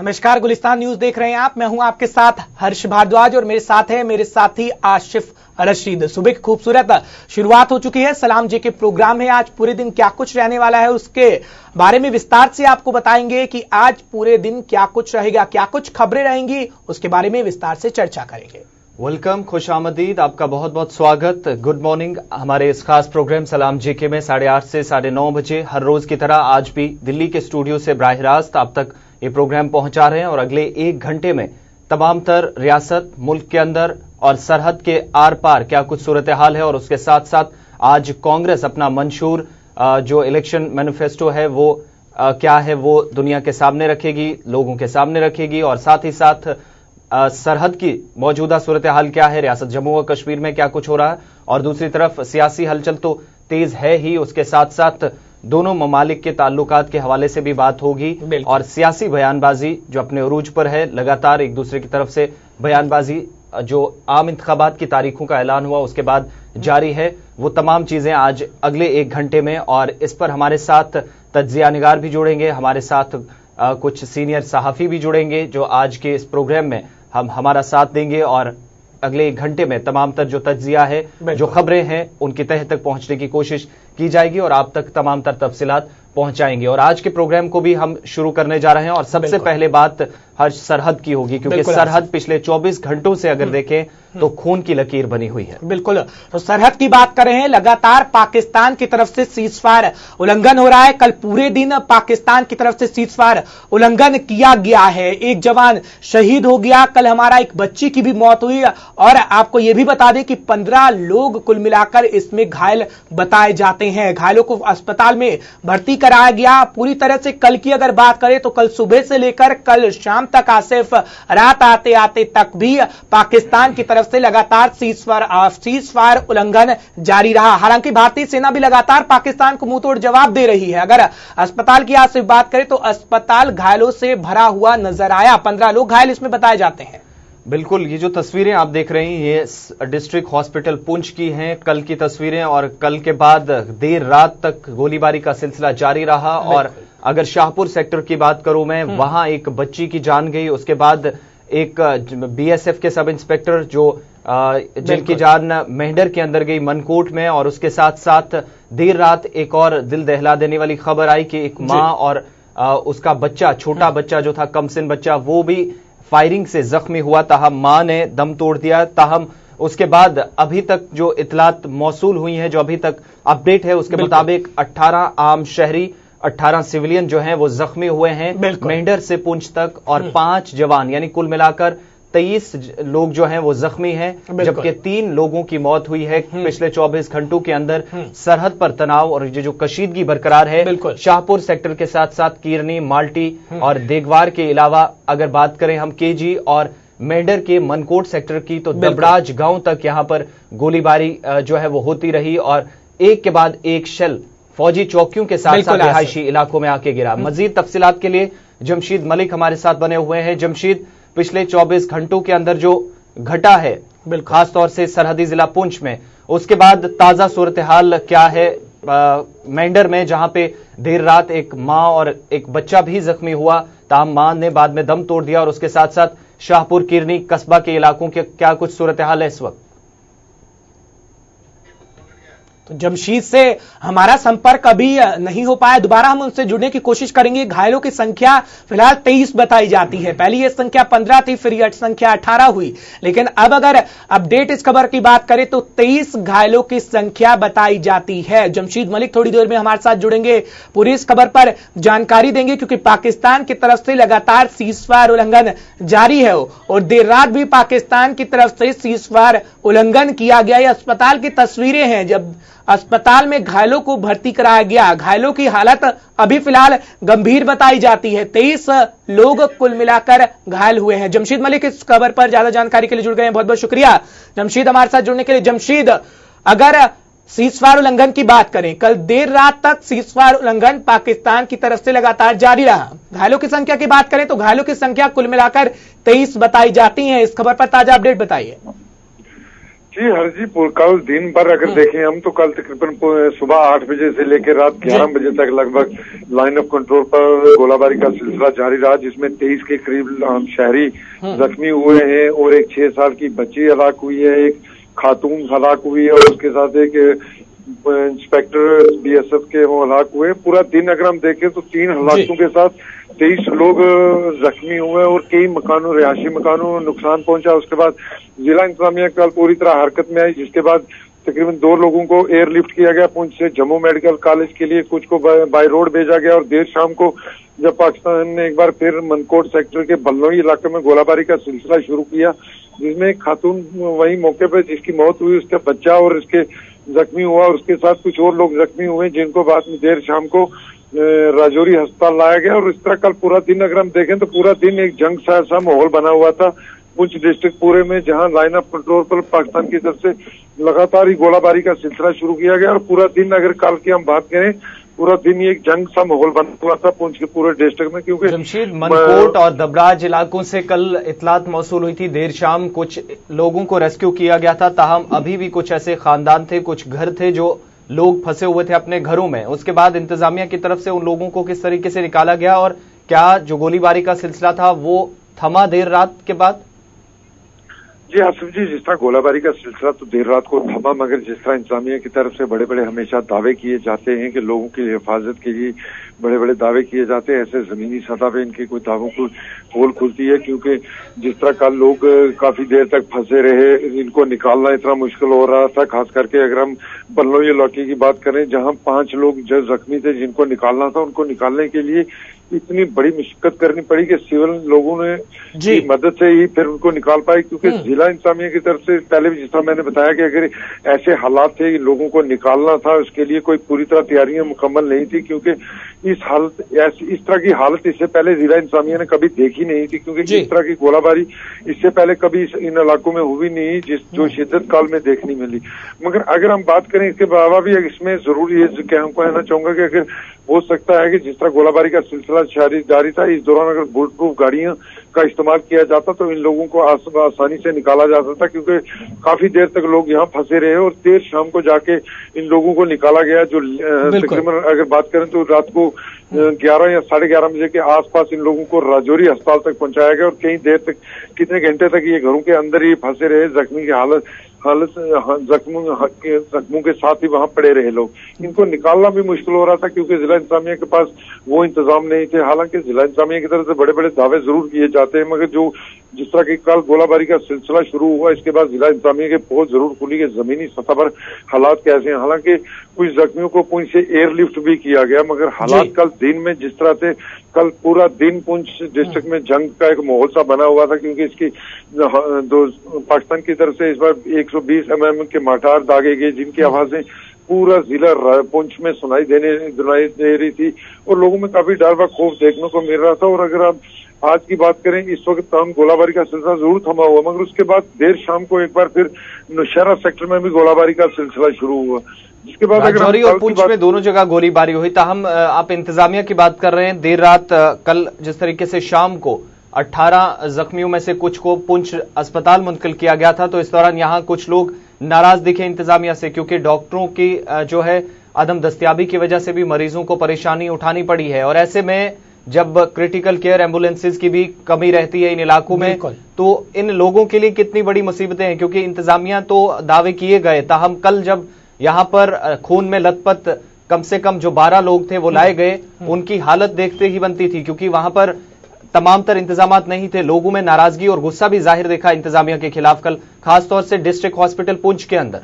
नमस्कार, गुलिस्तान न्यूज देख रहे हैं आप। मैं हूं आपके साथ हर्ष भारद्वाज और मेरे साथ है मेरे साथी आशिफ रशीद। सुबह की खूबसूरत शुरुआत हो चुकी है। सलाम जी के प्रोग्राम है। आज पूरे दिन क्या कुछ रहने वाला है उसके बारे में विस्तार से आपको बताएंगे कि आज पूरे दिन क्या कुछ रहेगा, क्या कुछ खबरें रहेंगी, उसके बारे में विस्तार से चर्चा करेंगे। वेलकम, खुश आमदीद, आपका बहुत बहुत स्वागत। Good morning. हमारे इस खास प्रोग्राम सलाम जीके में 8:30 से 9:30 बजे हर रोज की तरह आज भी दिल्ली के स्टूडियो से बराह रास्त आप तक ये प्रोग्राम पहुंचा रहे हैं और अगले 1 घंटे में तमाम तर रियासत, मुल्क के अंदर और सरहद के आर पार क्या कुछ सूरत हाल है और उसके साथ साथ आज कांग्रेस अपना मंशूर जो इलेक्शन मैनिफेस्टो है वो क्या है वो दुनिया के सामने रखेगी, लोगों के सामने रखेगी और साथ ही साथ सरहद की मौजूदा सूरत हाल क्या है, रियासत जम्मू व कश्मीर में क्या कुछ हो रहा है और दूसरी तरफ सियासी हलचल तो तेज है ही, उसके साथ साथ दोनों ममालिक के ताल्लुकात के हवाले से भी बात होगी और सियासी बयानबाजी जो अपने उरूज पर है, लगातार एक दूसरे की तरफ से बयानबाजी जो आम इंतखाबात की तारीखों का ऐलान हुआ उसके बाद जारी है, वो तमाम चीजें आज अगले 1 घंटे में। और इस पर हमारे साथ तज्जिया निगार भी जुड़ेंगे, हमारे साथ कुछ सीनियर सहाफी भी जुड़ेंगे जो आज के इस प्रोग्राम में हमारा साथ देंगे और अगले 1 घंटे में तमाम तर जो तज्जिया है, जो खबरें हैं, उनकी तह तक पहुंचने की कोशिश की जाएगी और आप तक तमाम तर तफसीलात पहुंचाएंगे। और आज के प्रोग्राम को भी हम शुरू करने जा रहे हैं और सबसे पहले बात हर सरहद की होगी क्योंकि सरहद पिछले 24 घंटों से अगर देखें तो खून की लकीर बनी हुई है। बिल्कुल, तो सरहद की बात कर रहे हैं। लगातार पाकिस्तान की तरफ से सीजफायर उल्लंघन हो रहा है। कल पूरे दिन पाकिस्तान की तरफ से सीजफायर उल्लंघन किया गया है। एक जवान शहीद हो गया। कल हमारा एक बच्ची की भी मौत हुई और आपको यह भी बता दें कि 15 लोग कुल मिलाकर इसमें घायल बताए जाते हैं। घायलों को अस्पताल में भर्ती कराया गया। पूरी तरह से कल की अगर बात करें तो कल सुबह से लेकर कल शाम तक आसिफ रात आते आते तक भी पाकिस्तान की तरफ से लगातार सीजफायर उल्लंघन जारी रहा। हालांकि भारतीय सेना भी लगातार पाकिस्तान को मुंहतोड़ जवाब दे रही है। अगर अस्पताल की आज बात करें तो अस्पताल घायलों से भरा हुआ नजर आया। 15 लोग घायल इसमें बताए जाते हैं। बिल्कुल, ये जो तस्वीरें आप देख रहे हैं ये डिस्ट्रिक्ट हॉस्पिटल पुंछ की हैं, कल की तस्वीरें। और कल के बाद देर रात तक गोलीबारी का सिलसिला जारी रहा और अगर शाहपुर सेक्टर की बात करूं मैं, वहां एक बच्ची की जान गई। उसके बाद एक बीएसएफ के सब इंस्पेक्टर जो जिनकी जान मेंढर के अंदर गई मनकोट में। और उसके साथ साथ देर रात एक और दिल दहला देने वाली खबर आई कि एक मां और उसका बच्चा, छोटा बच्चा जो था, कमसिन बच्चा, वो भी फायरिंग से जख्मी हुआ। ताहम मां ने दम तोड़ दिया। ताहम उसके बाद अभी तक जो इतलात मौसूल हुई है, जो अभी तक अपडेट है, उसके मुताबिक 18 आम शहरी, 18 सिविलियन जो हैं वो जख्मी हुए हैं मेंढर से पुंछ तक और 5 जवान यानी कुल मिलाकर 23 लोग जो हैं वो जख्मी हैं, जबकि 3 लोगों की मौत हुई है पिछले 24 घंटों के अंदर। सरहद पर तनाव और जो कशीदगी बरकरार है शाहपुर सेक्टर के साथ साथ कीरनी, माल्टी और देगवार के अलावा अगर बात करें हम केजी और मेंढर के मनकोट सेक्टर की तो दबराज गांव तक यहां पर गोलीबारी जो है वो होती रही और एक के बाद एक शेल फौजी चौकियों के साथ साथ रिहायशी इलाकों में आके गिरा। मजीद तफसीलात के लिए जमशीद मलिक हमारे साथ बने हुए हैं। जमशीद, पिछले 24 घंटों के अंदर जो घटा है खासतौर से सरहदी जिला पुंछ में, उसके बाद ताजा सूरत हाल क्या है मेंढर में, जहां पे देर रात एक मां और एक बच्चा भी जख्मी हुआ, ताहम मां ने बाद में दम तोड़ दिया। और उसके साथ साथ शाहपुर, किरनी, कस्बा के इलाकों के क्या कुछ सूरत हाल है इस वक्त? तो जमशीद से हमारा संपर्क अभी नहीं हो पाया, दोबारा हम उनसे जुड़ने की कोशिश करेंगे। घायलों की संख्या फिलहाल 23 बताई जाती है। पहले यह संख्या 15 थी, फिर यह संख्या 18 हुई, लेकिन अब अगर अपडेट इस खबर की बात करें तो 23 घायलों की संख्या बताई जाती है। जमशीद मलिक थोड़ी देर में हमारे साथ जुड़ेंगे, पूरी इस खबर पर जानकारी देंगे क्योंकि पाकिस्तान की तरफ से लगातार सीजफायर उल्लंघन जारी है और देर रात भी पाकिस्तान की तरफ से सीजफायर उल्लंघन किया गया। ये अस्पताल की तस्वीरें हैं जब अस्पताल में घायलों को भर्ती कराया गया। घायलों की हालत अभी फिलहाल गंभीर बताई जाती है। 23 लोग कुल मिलाकर घायल हुए हैं। जमशीद मलिक इस खबर पर ज्यादा जानकारी के लिए जुड़ गए हैं। बहुत बहुत शुक्रिया जमशीद हमारे साथ जुड़ने के लिए। जमशीद, अगर सीजफायर उल्लंघन की बात करें, कल देर रात तक सीजफायर उल्लंघन पाकिस्तान की तरफ से लगातार जारी रहा। घायलों की संख्या की बात करें तो घायलों की संख्या कुल मिलाकर 23 बताई जाती है। इस खबर पर ताजा अपडेट बताइए। जी हरजी, कल दिन भर अगर देखें हम तो कल तकरीबन सुबह 8 बजे से लेकर रात 11 बजे तक लगभग लाइन ऑफ कंट्रोल पर गोलाबारी का सिलसिला जारी रहा, जिसमें 23 के करीब शहरी जख्मी हुए हैं और एक 6 साल की बच्ची हलाक हुई है, एक खातून हलाक हुई है और उसके साथ एक इंस्पेक्टर बीएसएफ के वो हलाक हुए। पूरा दिन अगर हम देखें तो 3 हलाकों के साथ 23 लोग जख्मी हुए और कई मकानों, रिहायशी मकानों में नुकसान पहुंचा। उसके बाद जिला इंतजामिया कल पूरी तरह हरकत में आई, जिसके बाद तकरीबन 2 लोगों को एयरलिफ्ट किया गया पुंछ से जम्मू मेडिकल कॉलेज के लिए, कुछ को बाय रोड भेजा गया। और देर शाम को जब पाकिस्तान ने एक बार फिर मनकोट सेक्टर के बल्लोई इलाके में गोलाबारी का सिलसिला शुरू किया, जिसमें एक खातून वही मौके पर जिसकी मौत हुई, उसका बच्चा और इसके जख्मी हुआ और उसके साथ कुछ और लोग जख्मी हुए, जिनको बाद में देर शाम को राजौरी अस्पताल लाया गया। और इस तरह कल पूरा दिन अगर हम देखें तो पूरा दिन एक जंग सा ऐसा माहौल बना हुआ था पुंछ डिस्ट्रिक्ट पूरे में, जहां लाइन ऑफ कंट्रोल पर पाकिस्तान की तरफ से लगातार ही गोलाबारी का सिलसिला शुरू किया गया। और पूरा दिन अगर कल की हम बात करें, पूरा दिन एक जंग सा माहौल बना हुआ था पुंछ के पूरे डिस्ट्रिक्ट में, क्योंकि जमशेद मनकोट और दबराज इलाकों से कल इतलात मौसूल हुई थी, देर शाम कुछ लोगों को रेस्क्यू किया गया था, ताहम अभी भी कुछ ऐसे खानदान थे, कुछ घर थे जो लोग फंसे हुए थे अपने घरों में। उसके बाद इंतजामिया की तरफ से उन लोगों को किस तरीके से निकाला गया और क्या जो गोलीबारी का सिलसिला था वो थमा देर रात के बाद? जी आसिफ जी, जिस तरह गोलाबारी का सिलसिला तो देर रात को थमा, मगर जिस तरह इंतजामिया की तरफ से बड़े बड़े हमेशा दावे किए जाते हैं कि लोगों की हिफाजत के लिए बड़े बड़े दावे किए जाते हैं, ऐसे जमीनी सतह पे इनके कोई दावों को पोल खुलती है। क्योंकि जिस तरह कल लोग काफी देर तक फंसे रहे, इनको निकालना इतना मुश्किल हो रहा था, खास करके अगर हम बल्लोई इलाके की बात करें जहां 5 लोग जो जख्मी थे जिनको निकालना था, उनको निकालने के लिए इतनी बड़ी मुश्किल करनी पड़ी कि सिविल लोगों ने की मदद से ही फिर उनको निकाल पाए। क्योंकि जिला इंतजामिया की तरफ से पहले भी जिस तरह मैंने बताया कि अगर ऐसे हालात थे लोगों को निकालना था, उसके लिए कोई पूरी तरह तैयारियां मुकम्मल नहीं थी, क्योंकि इस तरह की हालत इससे पहले जिला इंतजामिया ने कभी देखी नहीं थी। क्योंकि इस तरह की गोलाबारी इससे पहले कभी इन इलाकों में हुई नहीं जो शिद्दत काल में देखने मिली। मगर अगर हम बात करें इसके अलावा भी इसमें जरूरी है कहना चाहूंगा कि अगर हो सकता है कि जिस तरह गोलाबारी का सिलसिला जारी था, इस दौरान अगर बुलेट प्रूफ गाड़ियां का इस्तेमाल किया जाता तो इन लोगों को आसानी से निकाला जा सकता, क्योंकि काफी देर तक लोग यहाँ फंसे रहे और देर शाम को जाके इन लोगों को निकाला गया। जो तकरीबन अगर बात करें तो रात को 11 या 11:30 बजे के आसपास इन लोगों को राजौरी अस्पताल तक पहुंचाया गया और कई देर तक, कितने घंटे तक ये घरों के अंदर ही फंसे रहे, जख्मी की जख्मों के साथ ही वहां पड़े रहे लोग। इनको निकालना भी मुश्किल हो रहा था क्योंकि जिला इंतजामिया के पास वो इंतजाम नहीं थे। हालांकि जिला इंतजामिया की तरफ से बड़े बड़े दावे जरूर किए जाते हैं, मगर जो जिस तरह की कल गोलाबारी का सिलसिला शुरू हुआ, इसके बाद जिला इंतजामिया के पोल जरूर खुली कि जमीनी सतह पर हालात कैसे हैं। हालांकि कुछ जख्मियों को पुंछ से एयरलिफ्ट भी किया गया, मगर हालात कल दिन में जिस तरह से कल पूरा दिन पुंछ डिस्ट्रिक्ट में जंग का एक माहौल सा बना हुआ था, क्योंकि इसकी पाकिस्तान की तरफ से इस बार 120 mm के मोर्टार दागे गए, जिनकी आवाजें पूरा जिला पुंछ में सुनाई दे रही थी और लोगों में काफी डर व खौफ देखने को मिल रहा था। और अगर आप आज की बात करें, इस वक्त तमाम गोलाबारी का सिलसिला जरूर थमा हुआ, मगर उसके बाद देर शाम को एक बार फिर नौशहरा सेक्टर में भी गोलाबारी का सिलसिला शुरू हुआ, जिसके बाद राजौरी और पुंछ में दोनों जगह गोलीबारी हुई। ताहम आप इंतजामिया की बात कर रहे हैं, देर रात कल जिस तरीके से शाम को 18 जख्मियों में से कुछ को पुंछ अस्पताल मुंतकिल किया गया था, तो इस दौरान यहाँ कुछ लोग नाराज दिखे इंतजामिया से, क्योंकि डॉक्टरों की जो है अदम दस्तयाबी की वजह से भी मरीजों को परेशानी उठानी पड़ी है। और ऐसे में जब क्रिटिकल केयर एम्बुलेंसेज की भी कमी रहती है इन इलाकों में, तो इन लोगों के लिए कितनी बड़ी मुसीबतें हैं, क्योंकि इंतजामिया तो दावे किए गए, ताहम कल जब यहां पर खून में लथपथ कम से कम जो 12 लोग थे वो लाए गए, उनकी हालत देखते ही बनती थी, क्योंकि वहां पर तमाम तर इंतजामात नहीं थे। लोगों में नाराजगी और गुस्सा भी जाहिर देखा इंतजामिया के खिलाफ कल, खासतौर से डिस्ट्रिक्ट हॉस्पिटल पुंछ के अंदर।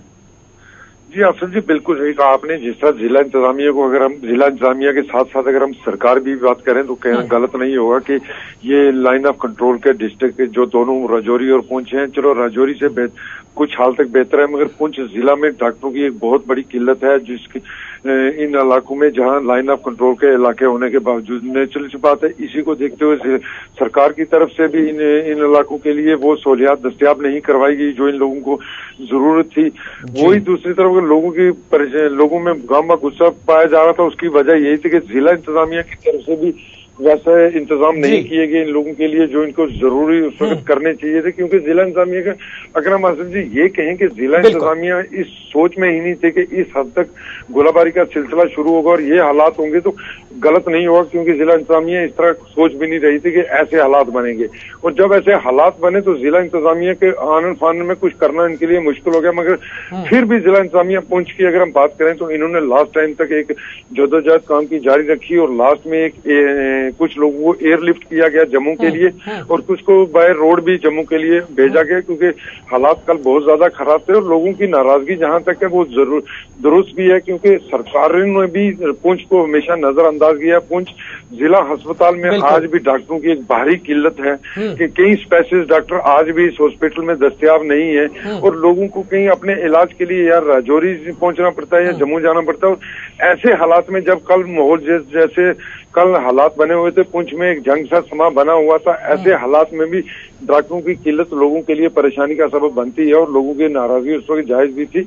जी अफसर जी, बिल्कुल सही कहा आपने। जिस तरह जिला इंतजामिया को, अगर हम जिला इंतजामिया के साथ साथ अगर हम सरकार भी बात करें तो कहना गलत नहीं होगा कि ये लाइन ऑफ कंट्रोल के डिस्ट्रिक्ट के जो दोनों राजौरी और पुंछ हैं, चलो राजौरी से कुछ हाल तक बेहतर है, मगर पुंछ जिला में डॉक्टरों की एक बहुत बड़ी किल्लत है, जिसकी इन इलाकों में जहां लाइन ऑफ कंट्रोल के इलाके होने के बावजूद नेचुरल सी बात है, इसी को देखते हुए सरकार की तरफ से भी इन इलाकों के लिए वो सहूलियात दस्तयाब नहीं करवाई गई जो इन लोगों को जरूरत थी। वही दूसरी तरफ लोगों में गम व गुस्सा पाया जा रहा था, उसकी वजह यही थी कि जिला इंतजामिया की तरफ से भी वैसे इंतजाम नहीं किए गए इन लोगों के लिए जो इनको जरूरी उस वक्त करने चाहिए थे, क्योंकि जिला इंतजामिया का, अगर हम आसिफ जी ये कहें कि जिला इंतजामिया इस सोच में ही नहीं थे कि इस हद तक गोलाबारी का सिलसिला शुरू होगा और ये हालात होंगे, तो गलत नहीं होगा, क्योंकि जिला इंतजामिया इस तरह सोच भी नहीं रही थी कि ऐसे हालात बनेंगे। और जब ऐसे हालात बने तो जिला इंतजामिया के आनन फानन में कुछ करना इनके लिए मुश्किल हो गया। मगर फिर भी जिला इंतजामिया पुंछ की अगर हम बात करें तो इन्होंने लास्ट टाइम तक एक जद्दोजहद काम की जारी रखी और लास्ट में कुछ लोगों को एयरलिफ्ट किया गया जम्मू के लिए और कुछ को बाय रोड भी जम्मू के लिए भेजा गया, क्योंकि हालात कल बहुत ज्यादा खराब थे और लोगों की नाराजगी जहां तक है वो जरूर दुरुस्त भी है, क्योंकि सरकार ने भी पुंछ को हमेशा नजरअंदाज किया। पुंछ जिला अस्पताल में आज भी डॉक्टरों की एक भारी किल्लत है कि कई स्पेशलिस्ट डॉक्टर आज भी इस हॉस्पिटल में दस्तयाब नहीं है और लोगों को कहीं अपने इलाज के लिए या राजौरी पहुंचना पड़ता है या जम्मू जाना पड़ता है। और ऐसे हालात में जब कल माहौल जैसे कल हालात बने हुए थे, पुंछ में एक जंग सा समा बना हुआ था, ऐसे हालात में भी डॉक्टरों की किल्लत लोगों के लिए परेशानी का सबब बनती है और लोगों की नाराजगी उस वक्त जायज भी थी।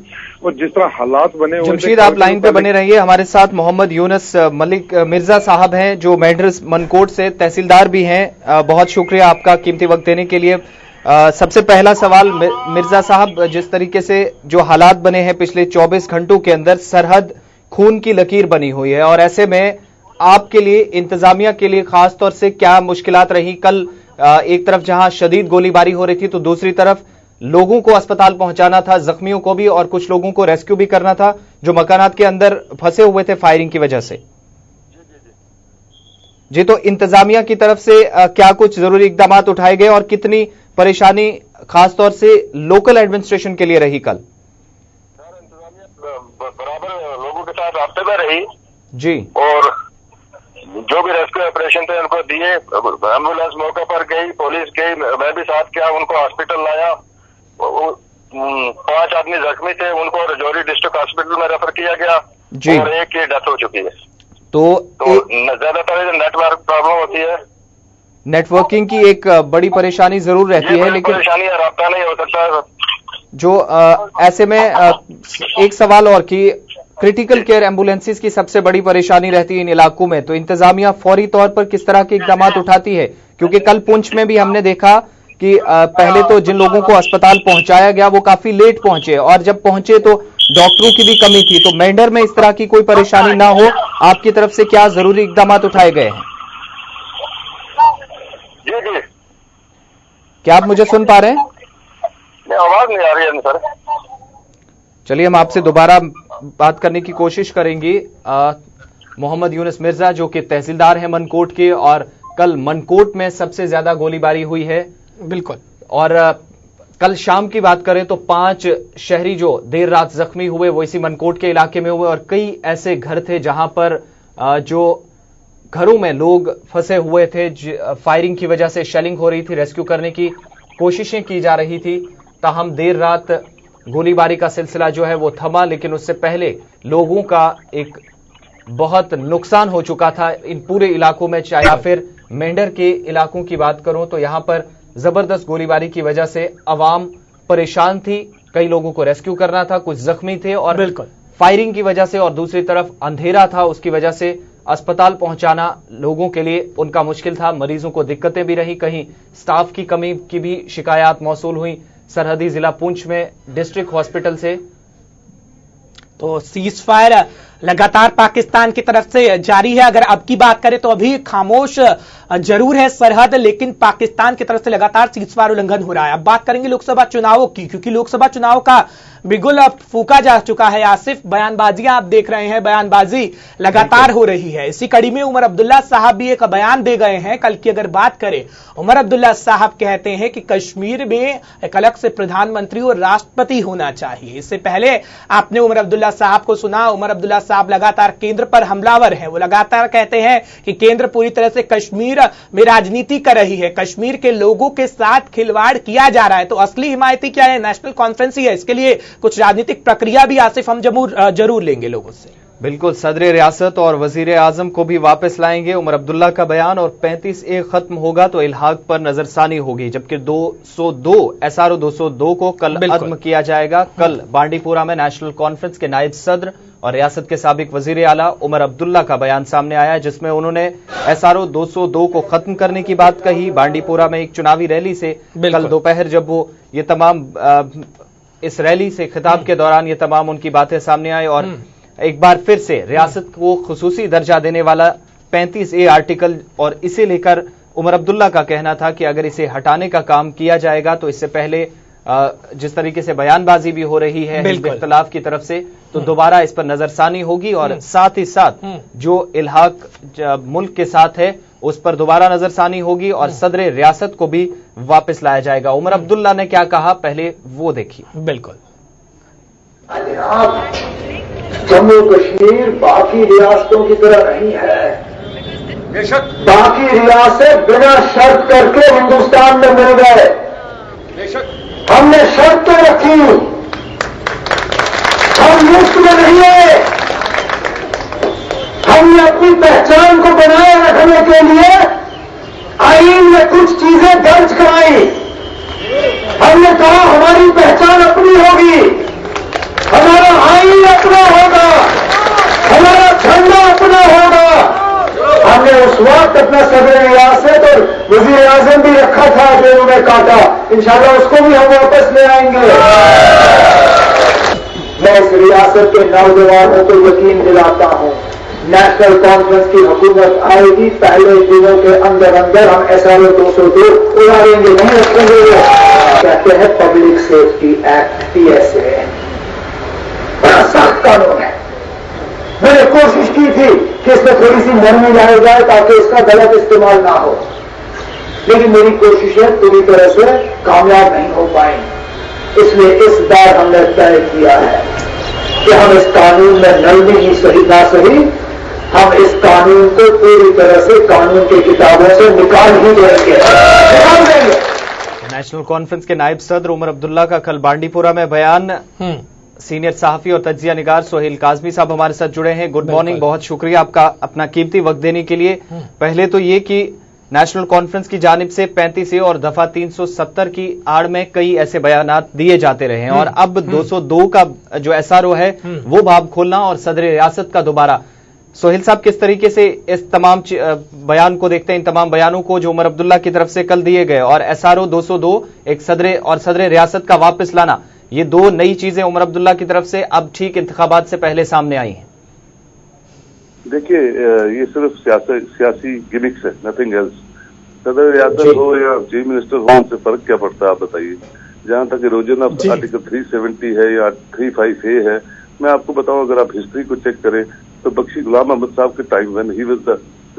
और जिस तरह हालात बने हुए जमशीद, आप लाइन पे बने रहिए। हमारे साथ मोहम्मद यूनुस मलिक मिर्जा साहब हैं जो मेंढर मनकोट से तहसीलदार भी हैं। बहुत शुक्रिया आपका कीमती वक्त देने के लिए। सबसे पहला सवाल मिर्जा साहब, जिस तरीके से जो हालात बने हैं पिछले 24 घंटों के अंदर, सरहद खून की लकीर बनी हुई है और ऐसे में आपके लिए, इंतजामिया के लिए खास तौर से क्या मुश्किलात रही? कल एक तरफ जहां शदीद गोलीबारी हो रही थी तो दूसरी तरफ लोगों को अस्पताल पहुंचाना था, जख्मियों को भी, और कुछ लोगों को रेस्क्यू भी करना था जो मकानात के अंदर फंसे हुए थे फायरिंग की वजह से। जी, तो इंतजामिया की तरफ से क्या कुछ जरूरी इकदाम उठाए गए और कितनी परेशानी खासतौर से लोकल एडमिनिस्ट्रेशन के लिए रही कल? इंतजामिया बराबर लोगों के साथ रास्ते में रही जी, और जो भी रेस्क्यू ऑपरेशन थे उनको दिए, एम्बुलेंस मौके पर गई, पुलिस गई, मैं भी साथ किया, उनको हॉस्पिटल लाया। 5 आदमी जख्मी थे, उनको राजौरी डिस्ट्रिक्ट हॉस्पिटल में रेफर किया गया जी, और एक की डेथ हो चुकी है। तो ज्यादातर नेटवर्क प्रॉब्लम होती है, नेटवर्किंग की एक बड़ी परेशानी जरूर रहती है, लेकिन परेशानी है, राब्ता नहीं हो सकता। जो ऐसे में एक सवाल और कि क्रिटिकल केयर एम्बुलेंसेस की सबसे बड़ी परेशानी रहती है इन इलाकों में, तो इंतजामिया फौरी तौर पर किस तरह के इकदाम उठाती है? क्योंकि कल पुंछ में भी हमने देखा कि पहले तो जिन लोगों को अस्पताल पहुंचाया गया वो काफी लेट पहुंचे और जब पहुंचे तो डॉक्टरों की भी कमी थी। तो मेंढर में इस तरह की कोई परेशानी ना हो, आपकी तरफ से क्या जरूरी इकदाम उठाए गए हैं? जी जी, क्या आप मुझे सुन पा रहे हैं? आवाज नहीं आ रही है सर। चलिए, हम आपसे दोबारा बात करने की कोशिश करेंगे। मोहम्मद यूनुस मिर्जा जो कि तहसीलदार हैं मनकोट के, और कल मनकोट में सबसे ज्यादा गोलीबारी हुई है। बिल्कुल। और कल शाम की बात करें तो 5 शहरी जो देर रात जख्मी हुए वो इसी मनकोट के इलाके में हुए, और कई ऐसे घर थे जहां पर जो घरों में लोग फंसे हुए थे, फायरिंग की वजह से शेलिंग हो रही थी, रेस्क्यू करने की कोशिशें की जा रही थी। ताहम देर रात गोलीबारी का सिलसिला जो है वो थमा, लेकिन उससे पहले लोगों का एक बहुत नुकसान हो चुका था इन पूरे इलाकों में। चाहे या फिर मेंढर के इलाकों की बात करूं तो यहां पर जबरदस्त गोलीबारी की वजह से अवाम परेशान थी, कई लोगों को रेस्क्यू करना था, कुछ जख्मी थे, और बिल्कुल फायरिंग की वजह से, और दूसरी तरफ अंधेरा था, उसकी वजह से अस्पताल पहुंचाना लोगों के लिए उनका मुश्किल था। मरीजों को दिक्कतें भी रही, कहीं स्टाफ की कमी की भी शिकायत मौसूल हुई सरहदी जिला पुंछ में डिस्ट्रिक्ट हॉस्पिटल से। तो सीज फायर लगातार पाकिस्तान की तरफ से जारी है। अगर अब की बात करें तो अभी खामोश जरूर है सरहद, लेकिन पाकिस्तान की तरफ से लगातार सीज फायर उल्लंघन हो रहा है। अब बात करेंगे लोकसभा चुनावों की, क्योंकि लोकसभा चुनाव का बिगुल अब फूका जा चुका है। आसिफ, बयानबाजियां आप देख रहे हैं, बयानबाजी लगातार हो रही है। इसी कड़ी में उमर अब्दुल्ला साहब भी एक बयान दे गए हैं। कल की अगर बात करें, उमर अब्दुल्ला साहब कहते हैं कि कश्मीर में एक अलग से प्रधानमंत्री और राष्ट्रपति होना चाहिए। इससे पहले आपने उमर अब्दुल्ला साहब को सुना। उमर अब्दुल्ला साहब लगातार केंद्र पर हमलावर हैं। वो लगातार कहते हैं कि केंद्र पूरी तरह से कश्मीर में राजनीति कर रही है, कश्मीर के लोगों के साथ खिलवाड़ किया जा रहा है। तो असली हिमायती क्या है? नेशनल कॉन्फ्रेंस ही है। इसके लिए कुछ राजनीतिक प्रक्रिया भी आसिफ हम जरूर लेंगे लोगों से। बिल्कुल, सदर रियासत और वजीर आजम को भी वापस लाएंगे उमर अब्दुल्ला का बयान, और 35A खत्म होगा तो इल्हाक पर नजरसानी होगी, जबकि 202 SRO 202 को कल खत्म किया जाएगा। कल बांडीपुरा में नेशनल कॉन्फ्रेंस के नायब सदर और रियासत के साबिक वजीर आला उमर अब्दुल्ला का बयान सामने आया, जिसमें उन्होंने SRO 202 को खत्म करने की बात कही। बांडीपोरा में एक चुनावी रैली से कल दोपहर जब वो ये तमाम इस रैली से खिताब के दौरान ये तमाम उनकी बातें सामने आई और एक बार फिर से रियासत को खुसूसी दर्जा देने वाला 35A आर्टिकल, और इसे लेकर उमर अब्दुल्ला का कहना था कि अगर इसे हटाने का काम किया जाएगा तो इससे पहले जिस तरीके से बयानबाजी भी हो रही है इख्तिलाफ की तरफ से, तो दोबारा इस पर नजरसानी होगी और साथ ही साथ जो इल्हाक मुल्क के साथ है उस पर दोबारा नजरसानी होगी और सदर रियासत को भी वापस लाया जाएगा। उमर अब्दुल्ला ने क्या कहा, पहले वो देखिए। बिल्कुल, जम्मू कश्मीर बाकी रियासतों की तरह नहीं है। बाकी रियासत बिना शर्त करके हिंदुस्तान में मिल गए। हमने शर्तें रखी, हम मुफ्त में नहीं है। हमने अपनी पहचान को बनाए रखने के लिए आईन में कुछ चीजें दर्ज कराई। हमने कहा हमारी पहचान अपनी होगी, हमारा आईन अपना होगा, हमारा झंडा अपना होगा। हमने उस वक्त अपना सदर रियासत और वजीर आजम भी रखा था जो उन्होंने काटा, इंशाल्लाह उसको भी हम वापस ले आएंगे। मैं इस रियासत के नौजवानों को यकीन दिलाता हूं, नेशनल कॉन्फ्रेंस की हुकूमत आएगी, पहले दिनों के अंदर अंदर हम SRO 202 उड़ाएंगे, नहीं रखेंगे। कहते हैं पब्लिक सेफ्टी एक्ट PSA, बड़ा सख्त कानून है। मैंने कोशिश की थी कि इसमें थोड़ी सी नरमी लाई जाए ताकि इसका गलत इस्तेमाल ना हो, लेकिन मेरी कोशिशें पूरी तरह से कामयाब नहीं हो पाई। इसलिए इस बार हमने तय किया है कि हम इस कानून में नरमी ही सही ना सही, हम इस कानून को पूरी तरह से कानून की किताबों से निकाल ही देंगे। नेशनल कॉन्फ्रेंस के नायब सदर उमर अब्दुल्ला का कल बांडीपोरा में बयान। सीनियर सहाफी और तज्जिया निगार सोहेल काजमी साहब हमारे साथ जुड़े हैं। गुड मॉर्निंग, बहुत शुक्रिया आपका अपना कीमती वक्त देने के लिए। पहले तो ये कि नेशनल कॉन्फ्रेंस की जानिब से 35A और दफा 370 की आड़ में कई ऐसे बयानात दिए जाते रहे हैं और अब 202 का जो SRO है वो भाव खोलना और सदर रियासत का दोबारा। सोहेल साहब, किस तरीके से इस तमाम बयान को देखते हैं, इन तमाम बयानों को जो उमर अब्दुल्ला की तरफ से कल दिए गए और SRO 202 एक सदर और सदर रियासत का वापस लाना, ये दो नई चीजें उमर अब्दुल्ला की तरफ से अब ठीक इंतखाबात से पहले सामने आई हैं? देखिए, ये सिर्फ सियासी गिमिक्स है, नथिंग एल्स। सदर रियासत हो या चीफ मिनिस्टर हो, उनसे फर्क क्या पड़ता है आप बताइए। जहां तक इरोजन ऑफ आर्टिकल 370 है या 35A है, मैं आपको बताऊं, अगर आप हिस्ट्री को चेक करें तो बख्शी गुलाम अहमद साहब के टाइम में ही वाज द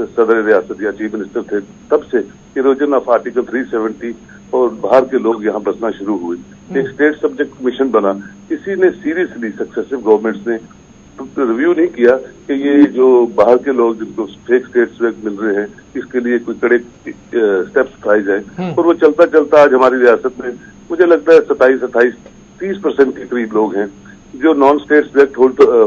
सदर रियासत या चीफ मिनिस्टर थे, तब से इरोजन ऑफ आर्टिकल 370 और बाहर के लोग यहाँ बसना शुरू हुए। एक स्टेट सब्जेक्ट कमीशन बना, किसी ने सीरियसली सक्सेसिव गवर्नमेंट्स ने रिव्यू नहीं किया कि ये जो बाहर के लोग जिनको फेक स्टेट्स मिल रहे हैं, इसके लिए कोई कड़े स्टेप्स उठाए जाए। और वो चलता चलता आज हमारी रियासत में मुझे लगता है 27-28-30% के करीब लोग हैं जो नॉन स्टेट सब्जेक्ट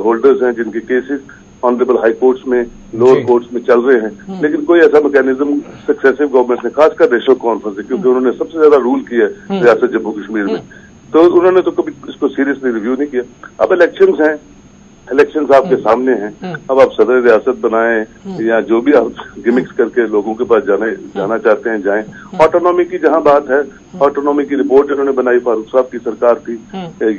होल्डर्स हैं, जिनके केसेस ऑनरेबल हाई कोर्ट्स में, लोअर कोर्ट्स में चल रहे हैं। लेकिन कोई ऐसा मैकेनिज्म सक्सेसिव गवर्नमेंट ने, खासकर नेशनल कॉन्फ्रेंस है, क्योंकि उन्होंने सबसे ज्यादा रूल किया है रियासत जम्मू कश्मीर में, तो उन्होंने तो कभी इसको सीरियसली रिव्यू नहीं किया। अब इलेक्शंस हैं, इलेक्शंस आपके सामने हैं, अब आप सदर रियासत बनाएं या जो भी आप गिमिक्स करके लोगों के पास जाना चाहते हैं जाएं। ऑटोनॉमी की जहां बात है, ऑटोनॉमी की रिपोर्ट इन्होंने बनाई, फारूक साहब की सरकार थी,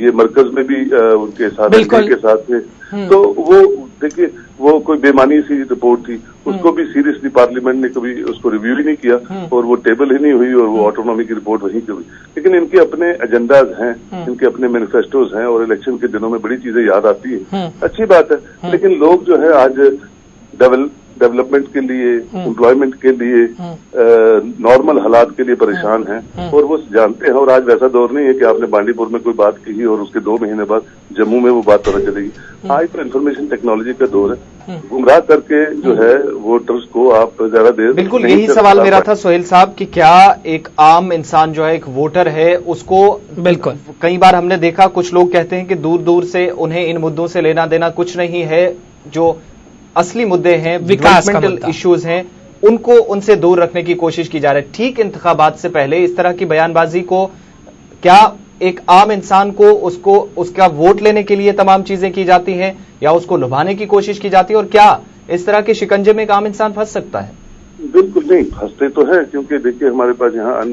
ये मरकज में भी उनके साथ थे, तो वो देखिए वो कोई बेमानी सी रिपोर्ट थी, उसको भी सीरियसली पार्लियामेंट ने कभी उसको रिव्यू ही नहीं किया और वो टेबल ही नहीं हुई और वो ऑटोनॉमी की रिपोर्ट वहीं की हुई। लेकिन इनके अपने एजेंडाज हैं, इनके अपने मैनिफेस्टोज हैं और इलेक्शन के दिनों में बड़ी चीजें याद आती है, अच्छी बात है। लेकिन लोग जो है आज डेवलपमेंट के लिए, एम्प्लॉयमेंट के लिए, नॉर्मल हालात के लिए परेशान हैं और वो जानते हैं। और आज वैसा दौर नहीं है कि आपने बांडीपुर में कोई बात की और उसके 2 महीने बाद जम्मू में वो बात पता चलेगी। आज तो इन्फॉर्मेशन टेक्नोलॉजी का दौर है, गुमराह करके जो है वोटर्स को आप ज्यादा देर। बिल्कुल यही सवाल मेरा था सोहेल साहब कि क्या एक आम इंसान जो है, एक वोटर है, उसको बिल्कुल कई बार हमने देखा कुछ लोग कहते हैं कि दूर दूर से उन्हें इन मुद्दों से लेना देना कुछ नहीं है, जो असली मुद्दे हैं, डेवलपमेंटल इश्यूज हैं, उनको उनसे दूर रखने की कोशिश की जा रही है। ठीक इंतखाबात से पहले इस तरह की बयानबाजी को क्या एक आम इंसान को उसका वोट लेने के लिए तमाम चीजें की जाती हैं या उसको लुभाने की कोशिश की जाती है, और क्या इस तरह के शिकंजे में एक आम इंसान फंस सकता है? बिल्कुल नहीं, फंसते तो है, क्योंकि देखिए हमारे पास यहाँ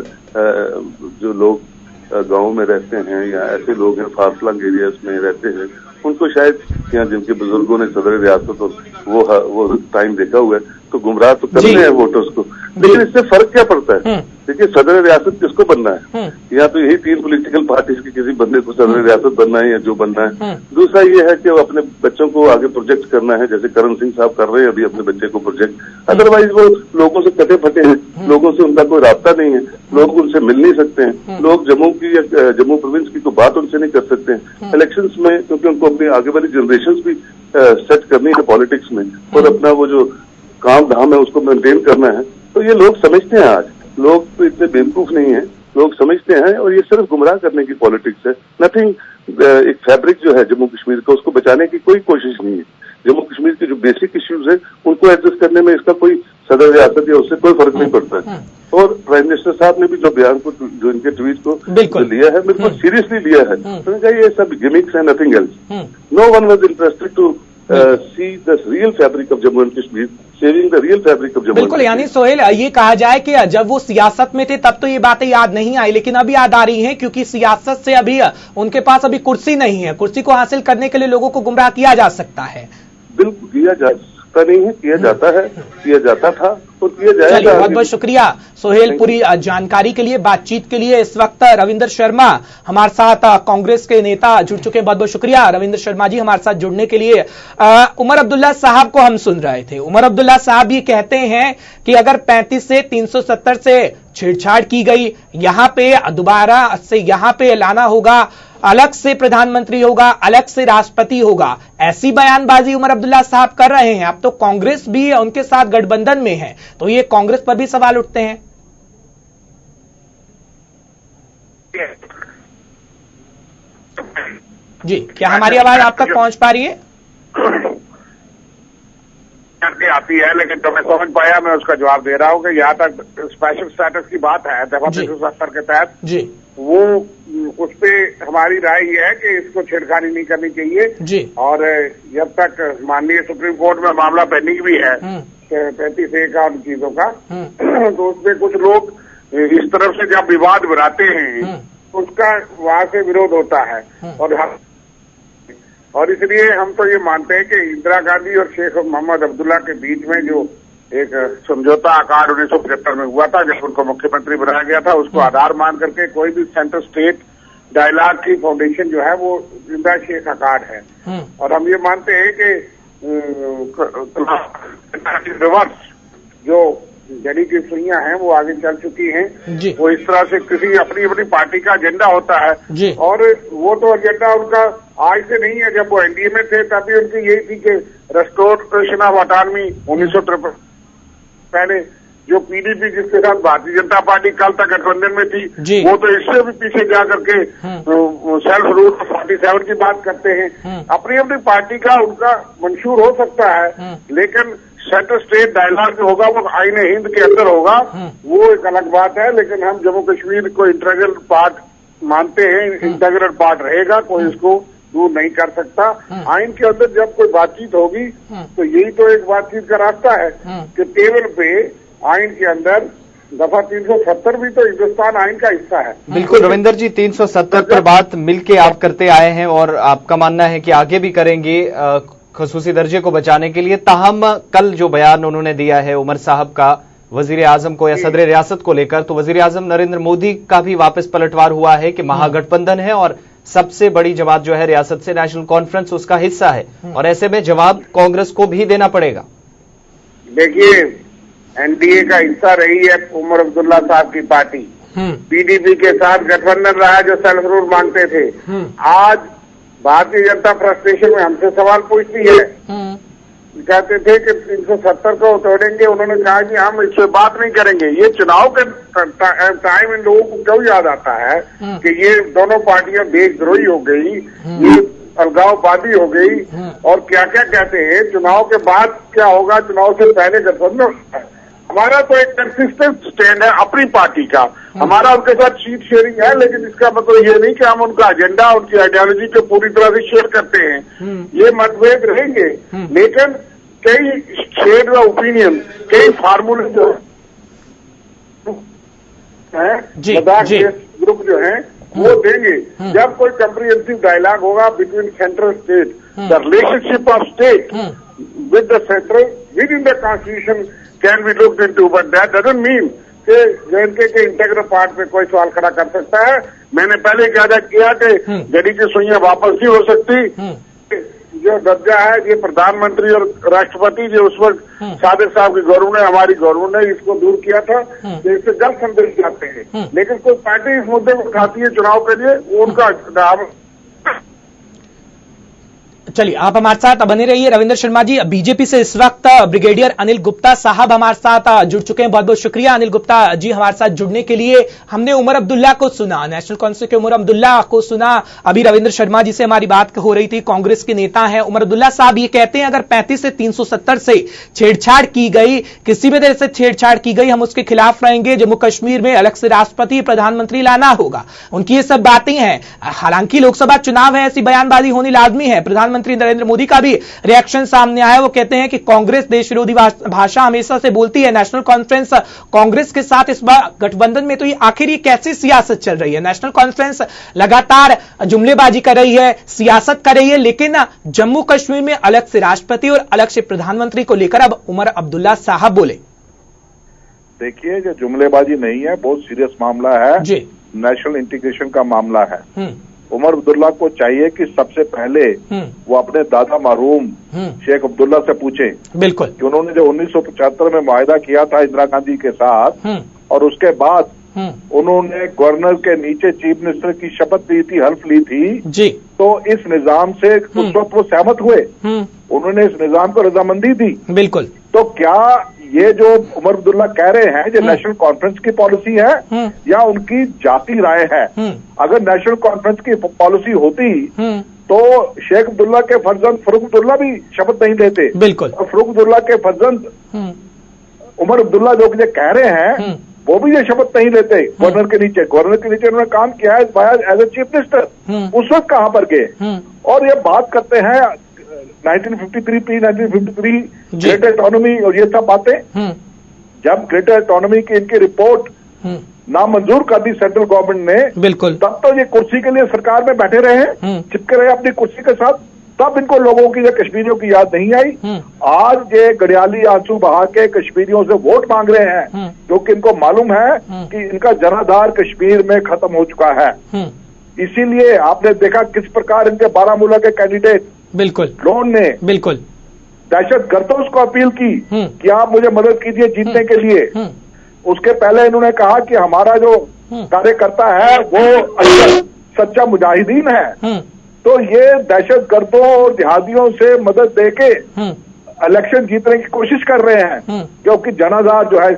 जो लोग गाँव में रहते हैं या ऐसे लोग हैं फारफलंग एरियाज में रहते हैं, उनको शायद यहाँ जिनके बुजुर्गों ने सदर रियासत तो वो टाइम देखा हुआ है, तो गुमराह तो करते हैं वोटर्स को, लेकिन इससे फर्क क्या पड़ता है? देखिए सदर रियासत किसको बनना है? या तो यही 3 पॉलिटिकल पार्टीज के किसी बंदे को सदर रियासत बनना है या जो बनना है। दूसरा ये है कि वो अपने बच्चों को आगे प्रोजेक्ट करना है, जैसे करण सिंह साहब कर रहे हैं अभी अपने बच्चे को प्रोजेक्ट। अदरवाइज वो लोगों से कटे फटे हैं, लोगों से उनका कोई रास्ता नहीं है, लोग उनसे मिल नहीं सकते हैं, लोग जम्मू की या जम्मू प्रोविंस की कोई बात उनसे नहीं कर सकते हैं इलेक्शंस में, क्योंकि उनको अपनी आगे वाली जनरेशन भी सेट करनी है पॉलिटिक्स में, और अपना वो जो काम धाम है उसको मेंटेन करना है। तो ये लोग समझते हैं, आज लोग तो इतने बेवकूफ नहीं है, लोग समझते हैं, और ये सिर्फ गुमराह करने की पॉलिटिक्स है। नथिंग, एक फैब्रिक जो है जम्मू कश्मीर का, उसको बचाने की कोई कोशिश नहीं है। जम्मू कश्मीर के जो बेसिक इश्यूज है उनको एडजस्ट करने में इसका कोई सदर रियासत या उससे कोई फर्क नहीं पड़ता है। और प्राइम मिनिस्टर साहब ने भी जो बयान को, जो इनके ट्वीट को लिया है, बिल्कुल सीरियसली लिया है। तो कहा ये सब गिमिक्स है, nothing else. No one was interested to see the real fabric of Jammu and Kashmir, saving the real fabric of Jammu। बिल्कुल, यानी सोहेल ये कहा जाए कि जब वो सियासत में थे तब तो ये बातें याद नहीं आई, लेकिन अब याद आ रही हैं, क्योंकि सियासत से अभी उनके पास अभी कुर्सी नहीं है। कुर्सी को हासिल करने के लिए लोगों को गुमराह किया जा सकता है। बिल्कुल किया जा सकता नहीं है, किया जाता है, किया जाता था और किया जाएगा। बहुत बहुत शुक्रिया सोहेल पूरी जानकारी के लिए, बातचीत के लिए। इस वक्त रविंद्र शर्मा हमारे साथ कांग्रेस के नेता जुड़ चुके हैं। बहुत बहुत शुक्रिया रविंद्र शर्मा जी हमारे साथ जुड़ने के लिए। उमर अब्दुल्ला साहब को हम सुन रहे थे। उमर अब्दुल्ला साहब ये कहते हैं कि अगर 35 से 370 से छेड़छाड़ की गई, यहां पे दोबारा से यहां पे लाना होगा, अलग से प्रधानमंत्री होगा, अलग से राष्ट्रपति होगा, ऐसी बयानबाजी उमर अब्दुल्ला साहब कर रहे हैं। अब तो कांग्रेस भी उनके साथ गठबंधन में है, तो ये कांग्रेस पर भी सवाल उठते हैं। जी, क्या हमारी आवाज आप तक पहुंच पा रही है? आती है, लेकिन तो मैं समझ पाया, मैं उसका जवाब दे रहा हूं कि यहाँ तक स्पेशल स्टेटस की बात है दफा 370 के तहत जी, वो उस पे हमारी राय ये है कि इसको छेड़खानी नहीं करनी चाहिए जी। और जब तक माननीय सुप्रीम कोर्ट में मामला पेंडिंग भी है 35A का उन चीजों का, तो उसमें कुछ लोग इस तरफ से जब विवाद बनाते हैं उसका वहां से विरोध होता है, और इसलिए हम तो ये मानते हैं कि इंदिरा गांधी और शेख मोहम्मद अब्दुल्ला के बीच में जो एक समझौता आकार 1975 में हुआ था, जब उनको मुख्यमंत्री बनाया गया था, उसको आधार मान करके कोई भी सेंट्रल स्टेट डायलॉग की फाउंडेशन जो है वो जिंदा शेख आकार है। और हम ये मानते हैं कि रिवर्स जो जड़ी की सुइयां हैं वो आगे चल चुकी हैं। वो इस तरह से किसी अपनी अपनी पार्टी का एजेंडा होता है, और वो तो एजेंडा उनका आज से नहीं है। जब वो एनडीए में थे तभी उनकी यही थी कि रेस्टोरेशन ऑफ ऑटोनॉमी 1953 पहले जो पीडीपी जिसके साथ भारतीय जनता पार्टी कल तक गठबंधन में थी, वो तो इससे भी पीछे जा करके सेल्फ रूल 47 की बात करते हैं। अपनी अपनी पार्टी का उनका मंशूर हो सकता है, लेकिन सेंट्रल स्टेट डायलॉग जो होगा वो आईने हिंद के अंदर होगा, वो एक अलग बात है। लेकिन हम जम्मू कश्मीर को इंटीग्रल पार्ट मानते हैं, इंटीग्रल पार्ट रहेगा, कोई इसको दूर नहीं कर सकता। आइन के अंदर जब कोई बातचीत होगी तो यही तो एक बातचीत का रास्ता है कि टेबल पे आइन के अंदर दफा 370 भी तो हिंदुस्तान आइन का हिस्सा है। बिल्कुल रविंद्र जी, 370 पर बात मिलके आप करते आए हैं और आपका मानना है कि आगे भी करेंगे खसूसी दर्जे को बचाने के लिए। ताहम कल जो बयान उन्होंने दिया है उमर साहब का वजीर आजम को या सदर रियासत को लेकर, तो वजीर आजम नरेंद्र मोदी का भी वापस पलटवार हुआ है कि महागठबंधन है और सबसे बड़ी जमात जो है रियासत से नेशनल कॉन्फ्रेंस उसका हिस्सा है, और ऐसे में जवाब कांग्रेस को भी देना पड़ेगा। देखिए, एनडीए का हिस्सा रही है उमर अब्दुल्ला साहब की पार्टी, पीडीपी के साथ गठबंधन रहा जो सेल्फ रूल मांगते थे। आज भारतीय जनता फ्रस्ट्रेशन में हमसे सवाल पूछती है, कहते थे कि 370 को तोड़ेंगे, उन्होंने कहा कि हम इस पर बात नहीं करेंगे। ये चुनाव के टाइम इन लोगों को क्यों याद आता है कि ये दोनों पार्टियां देशद्रोही हो गई, ये अलगाववादी हो गई, और क्या क्या कहते हैं। चुनाव के बाद क्या होगा, चुनाव से पहले गठबंधन होता है। हमारा तो एक कंसिस्टेंट स्टैंड है अपनी पार्टी का। हमारा उनके साथ सीट शेयरिंग है, लेकिन इसका मतलब ये नहीं कि हम उनका एजेंडा, उनकी आइडियोलॉजी को पूरी तरह से शेयर करते हैं। ये मतभेद रहेंगे, लेकिन कई शेयर व ओपिनियन, कई फार्मूले जो है लद्दाख ग्रुप जो है वो देंगे। जब कोई कंप्रिहेंसिव डायलॉग होगा between central state, the relationship of state with the central with in the constitution can be looked into, but that doesn't mean कि जेएनके के इंटीग्रल पार्ट पे कोई सवाल खड़ा कर सकता है। मैंने पहले वादा किया कि जड़ी की सुइयां वापस नहीं हो सकती। जो दर्जा है ये प्रधानमंत्री और राष्ट्रपति जो उस वक्त सादिक साहब की गवर्नमेंट ने, हमारी गवर्नमेंट ने इसको दूर किया था, तो इससे जल्द संदेश जाते हैं। लेकिन कोई पार्टी इस मुद्दे को उठाती है चुनाव के लिए, वो उनका नाम। चलिए आप हमारे साथ बने रहिए। रविंद्र शर्मा जी, बीजेपी से इस वक्त ब्रिगेडियर अनिल गुप्ता साहब हमारे साथ जुड़ चुके हैं। बहुत बहुत शुक्रिया अनिल गुप्ता जी हमारे साथ जुड़ने के लिए। हमने उमर अब्दुल्ला को सुना, नेशनल कांफ्रेंस के उमर अब्दुल्ला को सुना। अभी रविंद्र शर्मा जी से हमारी बात हो रही थी, कांग्रेस के नेता हैं उमर अब्दुल्ला साहब। ये कहते हैं अगर 35 से 370 से छेड़छाड़ की गई, किसी भी तरह से छेड़छाड़ की गई, हम उसके खिलाफ रहेंगे। जम्मू कश्मीर में अलग से राष्ट्रपति प्रधानमंत्री लाना होगा। उनकी ये सब बातें हैं। हालांकि लोकसभा चुनाव है, ऐसी बयानबाजी होनी लाजमी है। प्रधानमंत्री नरेंद्र मोदी का भी रिएक्शन सामने आया। वो कहते हैं कि कांग्रेस देश विरोधी भाषा हमेशा से बोलती है। नेशनल कॉन्फ्रेंस कांग्रेस के साथ इस बार गठबंधन में तो ये आखिर ये कैसी सियासत चल रही है? नेशनल कॉन्फ्रेंस लगातार जुमलेबाजी कर रही है, सियासत कर रही है, लेकिन जम्मू कश्मीर में अलग से राष्ट्रपति और अलग से प्रधानमंत्री को लेकर अब उमर अब्दुल्ला साहब बोले। देखिए, जो जुमलेबाजी नहीं है, बहुत सीरियस मामला है जी, नेशनल इंटीग्रेशन का मामला है। उमर अब्दुल्ला को चाहिए कि सबसे पहले वो अपने दादा मरहूम शेख अब्दुल्ला से पूछे बिल्कुल कि उन्होंने जो 1975 में मुआहदा किया था इंदिरा गांधी के साथ, और उसके बाद उन्होंने गवर्नर के नीचे चीफ मिनिस्टर की शपथ ली थी, हल्फ ली थी जी, तो इस निजाम से उस वक्त वो सहमत हुए, उन्होंने इस निजाम को रजामंदी दी। बिल्कुल। तो क्या ये जो उमर अब्दुल्ला कह रहे हैं जो नेशनल कॉन्फ्रेंस की पॉलिसी है या उनकी जाती राय है? अगर नेशनल कॉन्फ्रेंस की पॉलिसी होती तो शेख अब्दुल्ला के फर्जंद फरूख अब्दुल्ला भी शपथ नहीं लेते। बिल्कुल। और फरूख अब्दुल्ला के फर्जंद उमर अब्दुल्ला जो कह रहे हैं वो भी ये शपथ नहीं लेते गवर्नर के नीचे। गवर्नर के नीचे उन्होंने काम किया है एज ए चीफ मिनिस्टर। उस वक्त कहां पर गए? और ये बात करते हैं 1953 ग्रेटर ऑटोनॉमी और ये सब बातें। जब ग्रेटर ऑटोनॉमी की इनकी रिपोर्ट नामंजूर कर दी सेंट्रल गवर्नमेंट ने, बिल्कुल, तब तो ये कुर्सी के लिए सरकार में बैठे रहे, चिपके रहे अपनी कुर्सी के साथ। तब इनको लोगों की या कश्मीरियों की याद नहीं आई। आज ये गड़ियाली आंसू बहा के कश्मीरियों से वोट मांग रहे हैं, क्योंकि इनको मालूम है कि इनका जनाधार कश्मीर में खत्म हो चुका है। इसीलिए आपने देखा किस प्रकार इनके बारामूला के कैंडिडेट बिल्कुल ड्रोन ने बिल्कुल दहशत गर्दों को अपील की कि आप मुझे मदद कीजिए जीतने के लिए। उसके पहले इन्होंने कहा कि हमारा जो कार्यकर्ता है वो सच्चा मुजाहिदीन है। तो ये दहशत गर्दों और जिहादियों से मदद देके इलेक्शन जीतने की कोशिश कर रहे हैं, क्योंकि जनाधार जो है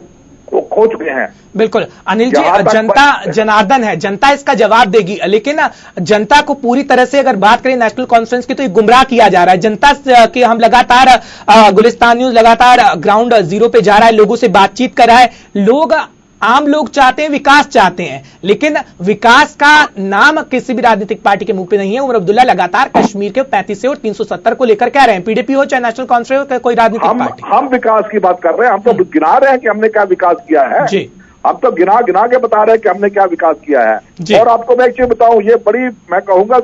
वो खो चुके हैं। बिल्कुल अनिल जी, जनता जनार्दन है, जनता इसका जवाब देगी। लेकिन जनता को पूरी तरह से अगर बात करें नेशनल कॉन्फ्रेंस की तो ये गुमराह किया जा रहा है। जनता के हम लगातार गुलिस्तान न्यूज लगातार ग्राउंड जीरो पे जा रहा है, लोगों से बातचीत कर रहा है। लोग आम लोग चाहते हैं, विकास चाहते हैं, लेकिन विकास का नाम किसी भी राजनीतिक पार्टी के मुंह पे नहीं है। उमर अब्दुल्ला लगातार कश्मीर के 35 से और 370 को लेकर कह रहे हैं, पीडीपी हो चाहे नेशनल कॉन्फ्रेंस हो कोई राजनीतिक पार्टी। हम विकास की बात कर रहे हैं, हम तो गिना रहे हैं कि हमने क्या विकास किया है जी। हम तो गिना के बता रहे हैं कि हमने क्या विकास किया है। और आपको मैं एक चीज बताऊं, ये बड़ी मैं कहूंगा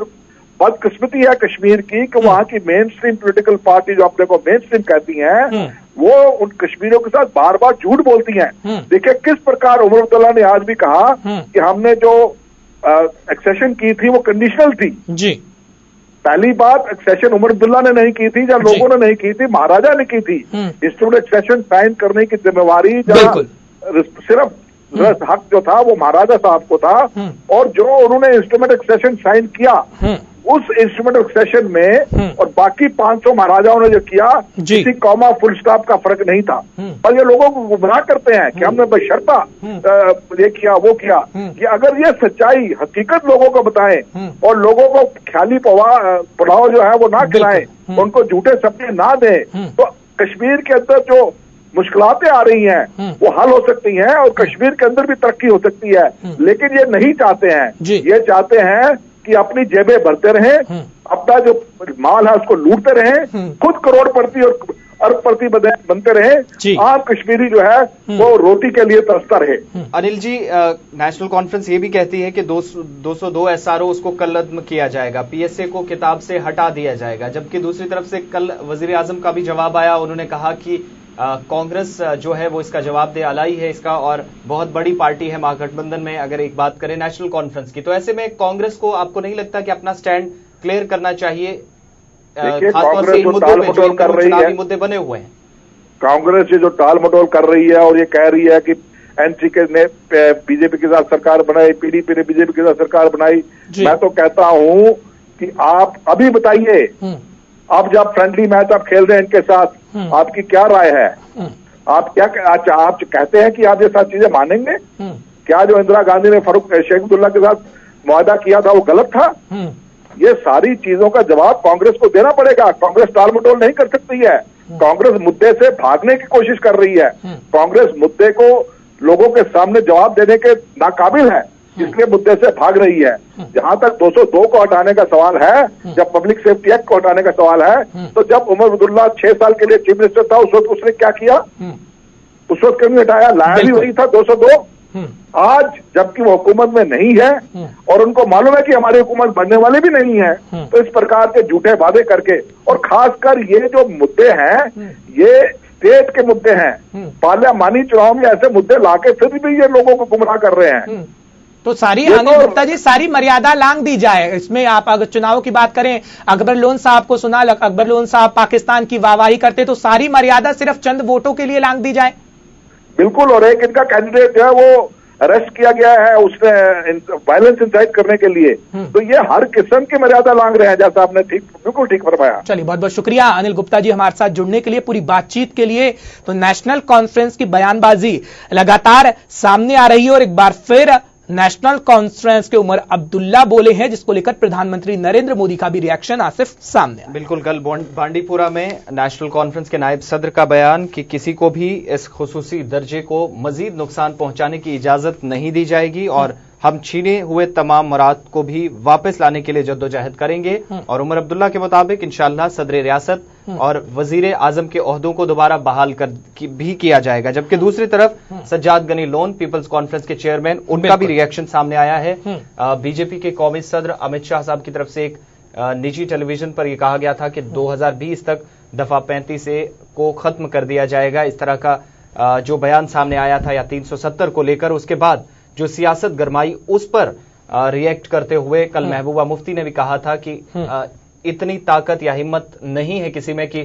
बदकिस्मती है कश्मीर की कि वहां की मेन स्ट्रीम पोलिटिकल पार्टी जो अपने को मेन स्ट्रीम कहती हैं, वो उन कश्मीरियों के साथ बार बार झूठ बोलती हैं। देखिए किस प्रकार उमर अब्दुल्ला ने आज भी कहा कि हमने जो एक्सेशन की थी वो कंडीशनल थी जी। पहली बात एक्सेशन उमर अब्दुल्ला ने नहीं की थी, जब लोगों ने नहीं की थी, महाराजा ने की थी। इंस्ट्रूमेंट एक्सेशन साइन करने की जिम्मेवारी सिर्फ हक जो था वो महाराजा साहब को था, और जो उन्होंने इंस्ट्रूमेंट एक्सेशन साइन किया उस इंस्ट्रूमेंट एक्सेशन में और बाकी 500 महाराजाओं ने जो किया, किसी कॉमा फुल स्टॉप का फर्क नहीं था। और ये लोगों को गुमराह करते हैं कि हमने बशर्ता ये किया वो किया। कि अगर ये सच्चाई हकीकत लोगों को बताएं और लोगों को ख्याली पुलाव जो है वो ना खिलाएं, उनको झूठे सपने ना दें, तो कश्मीर के अंदर जो मुश्किलातें आ रही हैं वो हल हो सकती हैं और कश्मीर के अंदर भी तरक्की हो सकती है, लेकिन ये नहीं चाहते हैं। ये चाहते हैं कि अपनी जेबें भरते रहें, अपना जो माल है उसको लूटते रहें, खुद करोड़पति और अरबपति बनते रहें, आम कश्मीरी जो है वो रोटी के लिए तरसता रहे। अनिल जी, नेशनल कॉन्फ्रेंस ये भी कहती है कि 202 SRO उसको कलअदम किया जाएगा, PSA को किताब से हटा दिया जाएगा, जबकि दूसरी तरफ से कल वजीर आजम का भी जवाब आया। उन्होंने कहा कि कांग्रेस जो है वो इसका जवाब दे अलाई है इसका, और बहुत बड़ी पार्टी है महागठबंधन में अगर एक बात करें नेशनल कॉन्फ्रेंस की। तो ऐसे में कांग्रेस को आपको नहीं लगता कि अपना स्टैंड क्लियर करना चाहिए, खासतौर से इन मुद्दों में जो चुनावी मुद्दे बने हुए हैं? कांग्रेस ये जो टाल मटोल कर रही है और ये कह रही है कि एनसीके ने बीजेपी के साथ सरकार बनाई, पीडीपी ने बीजेपी के साथ सरकार बनाई, मैं तो कहता हूं कि आप अभी बताइए, आप जब फ्रेंडली मैच आप खेल रहे हैं इनके साथ, आपकी क्या राय है? आप क्या आप कहते हैं कि आप ये सब चीजें मानेंगे? क्या जो इंदिरा गांधी ने फारूक शेख अब्दुल्ला के साथ मुआहदा किया था वो गलत था? ये सारी चीजों का जवाब कांग्रेस को देना पड़ेगा। कांग्रेस टाल मटोल नहीं कर सकती है। कांग्रेस मुद्दे से भागने की कोशिश कर रही है। कांग्रेस मुद्दे को लोगों के सामने जवाब देने के नाकाबिल है, इसलिए मुद्दे से भाग रही है। जहां तक 202 को हटाने का सवाल है, जब पब्लिक सेफ्टी एक्ट को हटाने का सवाल है, तो जब उमर अब्दुल्ला 6 साल के लिए चीफ मिनिस्टर था उस वक्त उसने क्या किया? उस वक्त क्यों नहीं हटाया? लाया भी वही था 202। आज जबकि वो हुकूमत में नहीं है और उनको मालूम है कि हमारी हुकूमत बनने वाली भी नहीं है, तो इस प्रकार के झूठे वादे करके, और खासकर ये जो मुद्दे हैं ये स्टेट के मुद्दे हैं, पार्लियामानी चुनाव में ऐसे मुद्दे लाके फिर भी ये लोगों को गुमराह कर रहे हैं। तो सारी अनिल गुप्ता जी सारी मर्यादा लांघ दी जाए। इसमें आप अगर चुनाव की बात करें, अकबर लोन साहब को सुना, अकबर लोन साहब पाकिस्तान की वाहवाही करते, तो सारी मर्यादा सिर्फ चंद वोटों के लिए लांघ दी जाए? बिल्कुल। और एक इनका कैंडिडेट जो है वो अरेस्ट किया गया है उसने वायलेंस इंसाइट करने के लिए, तो ये हर किस्म की मर्यादा लांघ रहे हैं, जैसा आपने बिल्कुल ठीक फरमाया। चलिए, बहुत बहुत शुक्रिया अनिल गुप्ता जी हमारे साथ जुड़ने के लिए, पूरी बातचीत के लिए। तो नेशनल कॉन्फ्रेंस की बयानबाजी लगातार सामने आ रही है और एक बार फिर नेशनल कॉन्फ्रेंस के उमर अब्दुल्ला बोले हैं, जिसको लेकर प्रधानमंत्री नरेंद्र मोदी का भी रिएक्शन आसिफ सामने आया। बिल्कुल, कल बांडीपुरा में नेशनल कॉन्फ्रेंस के नायब सदर का बयान कि किसी को भी इस खुसूसी दर्जे को मजीद नुकसान पहुंचाने की इजाजत नहीं दी जाएगी और हम छीने हुए तमाम मराद को भी वापस लाने के लिए जद्दोजहद करेंगे। और उमर अब्दुल्ला के मुताबिक इंशाअल्लाह सदर रियासत और वजीर आजम के ओहदों को दोबारा बहाल भी किया जाएगा। जबकि दूसरी तरफ सज्जाद गनी लोन पीपल्स कॉन्फ्रेंस के चेयरमैन, उनका भी रिएक्शन सामने आया है। बीजेपी के कौमी सदर अमित शाह साहब की तरफ से एक निजी टेलीविजन पर यह कहा गया था कि 2020 तक दफा 35 को खत्म कर दिया जाएगा। इस तरह का जो बयान सामने आया था या 370 को लेकर, उसके बाद जो सियासत गरमाई उस पर रिएक्ट करते हुए कल महबूबा मुफ्ती ने भी कहा था कि इतनी ताकत या हिम्मत नहीं है किसी में कि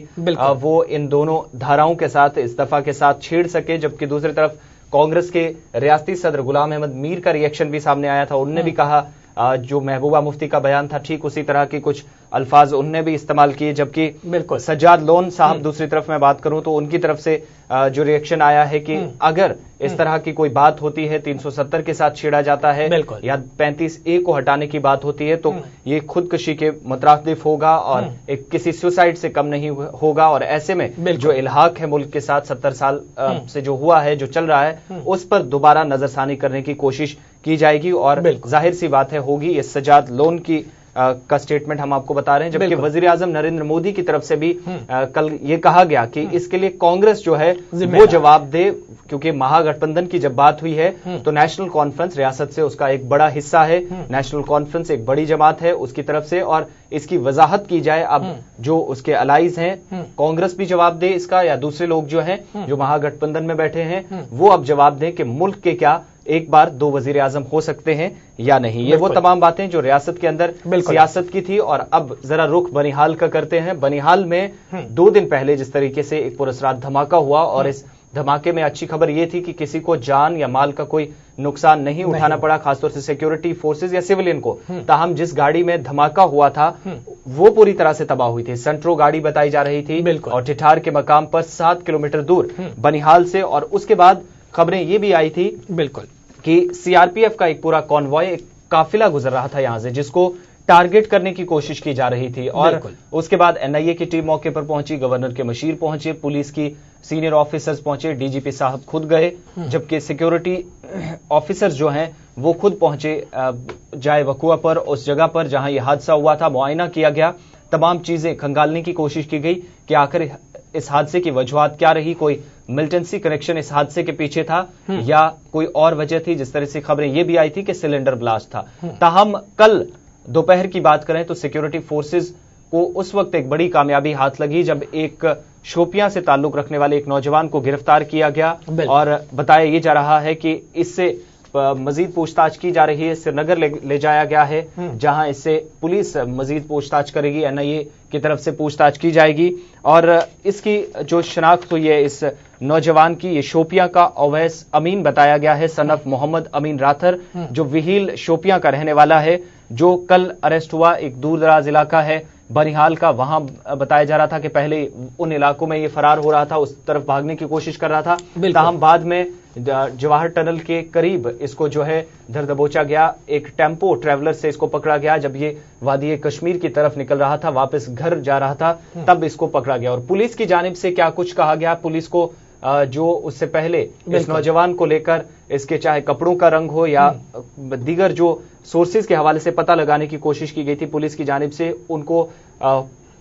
वो इन दोनों धाराओं के साथ, इस दफा के साथ छेड़ सके। जबकि दूसरी तरफ कांग्रेस के रियासती सदर गुलाम अहमद मीर का रिएक्शन भी सामने आया था। उन्होंने भी कहा जो महबूबा मुफ्ती का बयान था ठीक उसी तरह के कुछ अल्फाज उनने भी इस्तेमाल किए। जबकि बिल्कुल सज्जाद लोन साहब, दूसरी तरफ मैं बात करूं तो उनकी तरफ से जो रिएक्शन आया है कि अगर इस तरह की कोई बात होती है, 370 के साथ छेड़ा जाता है या 35A को हटाने की बात होती है, तो ये खुदकुशी के मुतरादिफ होगा और एक किसी सुसाइड से कम नहीं होगा। और ऐसे में जो इल्हाक है मुल्क के साथ 70 साल से जो हुआ है, जो चल रहा है, उस पर दोबारा नजरसानी करने की कोशिश की जाएगी। और जाहिर सी बात है होगी। ये सज्जाद लोन की का स्टेटमेंट हम आपको बता रहे हैं। जबकि वजीर आजम नरेंद्र मोदी की तरफ से भी कल ये कहा गया कि इसके लिए कांग्रेस जो है वो जवाब दे, क्योंकि महागठबंधन की जब बात हुई है तो नेशनल कॉन्फ्रेंस रियासत से उसका एक बड़ा हिस्सा है। नेशनल कॉन्फ्रेंस एक बड़ी जमात है उसकी तरफ से, और इसकी वजाहत की जाए अब जो उसके अलाइज हैं, कांग्रेस भी जवाब दे इसका, या दूसरे लोग जो हैं जो महागठबंधन में बैठे हैं वो अब जवाब दें कि मुल्क के क्या एक बार 2 वजीर आजम हो सकते हैं या नहीं। ये वो तमाम बातें जो रियासत के अंदर सियासत की थी। और अब जरा रुख बनिहाल का करते हैं। बनिहाल में 2 दिन पहले जिस तरीके से एक पुरस्रात धमाका हुआ, और इस धमाके में अच्छी खबर यह थी कि किसी को जान या माल का कोई नुकसान नहीं उठाना पड़ा, खासतौर से सिक्योरिटी फोर्सेज या सिविलियन को। ताहम जिस गाड़ी में धमाका हुआ था वो पूरी तरह से तबाह हुई थी। सेंट्रो गाड़ी बताई जा रही थी और ठिठार के मकाम पर 7 किलोमीटर दूर बनिहाल से। और उसके बाद खबरें ये भी आई थी कि सीआरपीएफ का एक पूरा कॉन्वॉय, एक काफिला गुजर रहा था यहां से, जिसको टारगेट करने की कोशिश की जा रही थी। और उसके बाद एनआईए की टीम मौके पर पहुंची, गवर्नर के मशीर पहुंचे, पुलिस की सीनियर ऑफिसर्स पहुंचे, डीजीपी साहब खुद गए, जबकि सिक्योरिटी ऑफिसर्स जो हैं वो खुद पहुंचे जाए वकुआ पर, उस जगह पर जहां यह हादसा हुआ था। मुआयना किया गया, तमाम चीजें खंगालने की कोशिश की गई कि आखिर इस हादसे की वजूहात क्या रही, कोई मिलिटेंसी कनेक्शन इस हादसे के पीछे था या कोई और वजह थी। जिस तरह से खबरें यह भी आई थी कि सिलेंडर ब्लास्ट था। ताहम कल दोपहर की बात करें तो सिक्योरिटी फोर्सेस को उस वक्त एक बड़ी कामयाबी हाथ लगी जब एक शोपियां से ताल्लुक रखने वाले एक नौजवान को गिरफ्तार किया गया और बताया यह जा रहा है कि इससे मजीद पूछताछ की जा रही है। श्रीनगर ले जाया गया है जहां इससे पुलिस मजीद पूछताछ करेगी, एनआईए की तरफ से पूछताछ की जाएगी। और इसकी जो शिनाख्त हुई है इस नौजवान की, ये शोपियां का अवैस अमीन बताया गया है, सन ऑफ मोहम्मद अमीन राथर, जो विहील शोपियां का रहने वाला है, जो कल अरेस्ट हुआ। एक दूर दराज इलाका है बनिहाल का, वहां बताया जा रहा था कि पहले उन इलाकों में ये फरार हो रहा था, उस तरफ भागने की कोशिश कर रहा था। ताहम बाद में जवाहर टनल के करीब इसको जो है धर दबोचा गया। एक टेम्पो ट्रैवलर से इसको पकड़ा गया जब ये वादी कश्मीर की तरफ निकल रहा था, वापस घर जा रहा था, तब इसको पकड़ा गया। और पुलिस की जानिब से क्या कुछ कहा गया पुलिस को, जो उससे पहले इस नौजवान को लेकर इसके चाहे कपड़ों का रंग हो या दीगर जो सोर्सेज के हवाले से पता लगाने की कोशिश की गई थी पुलिस की जानिब से, उनको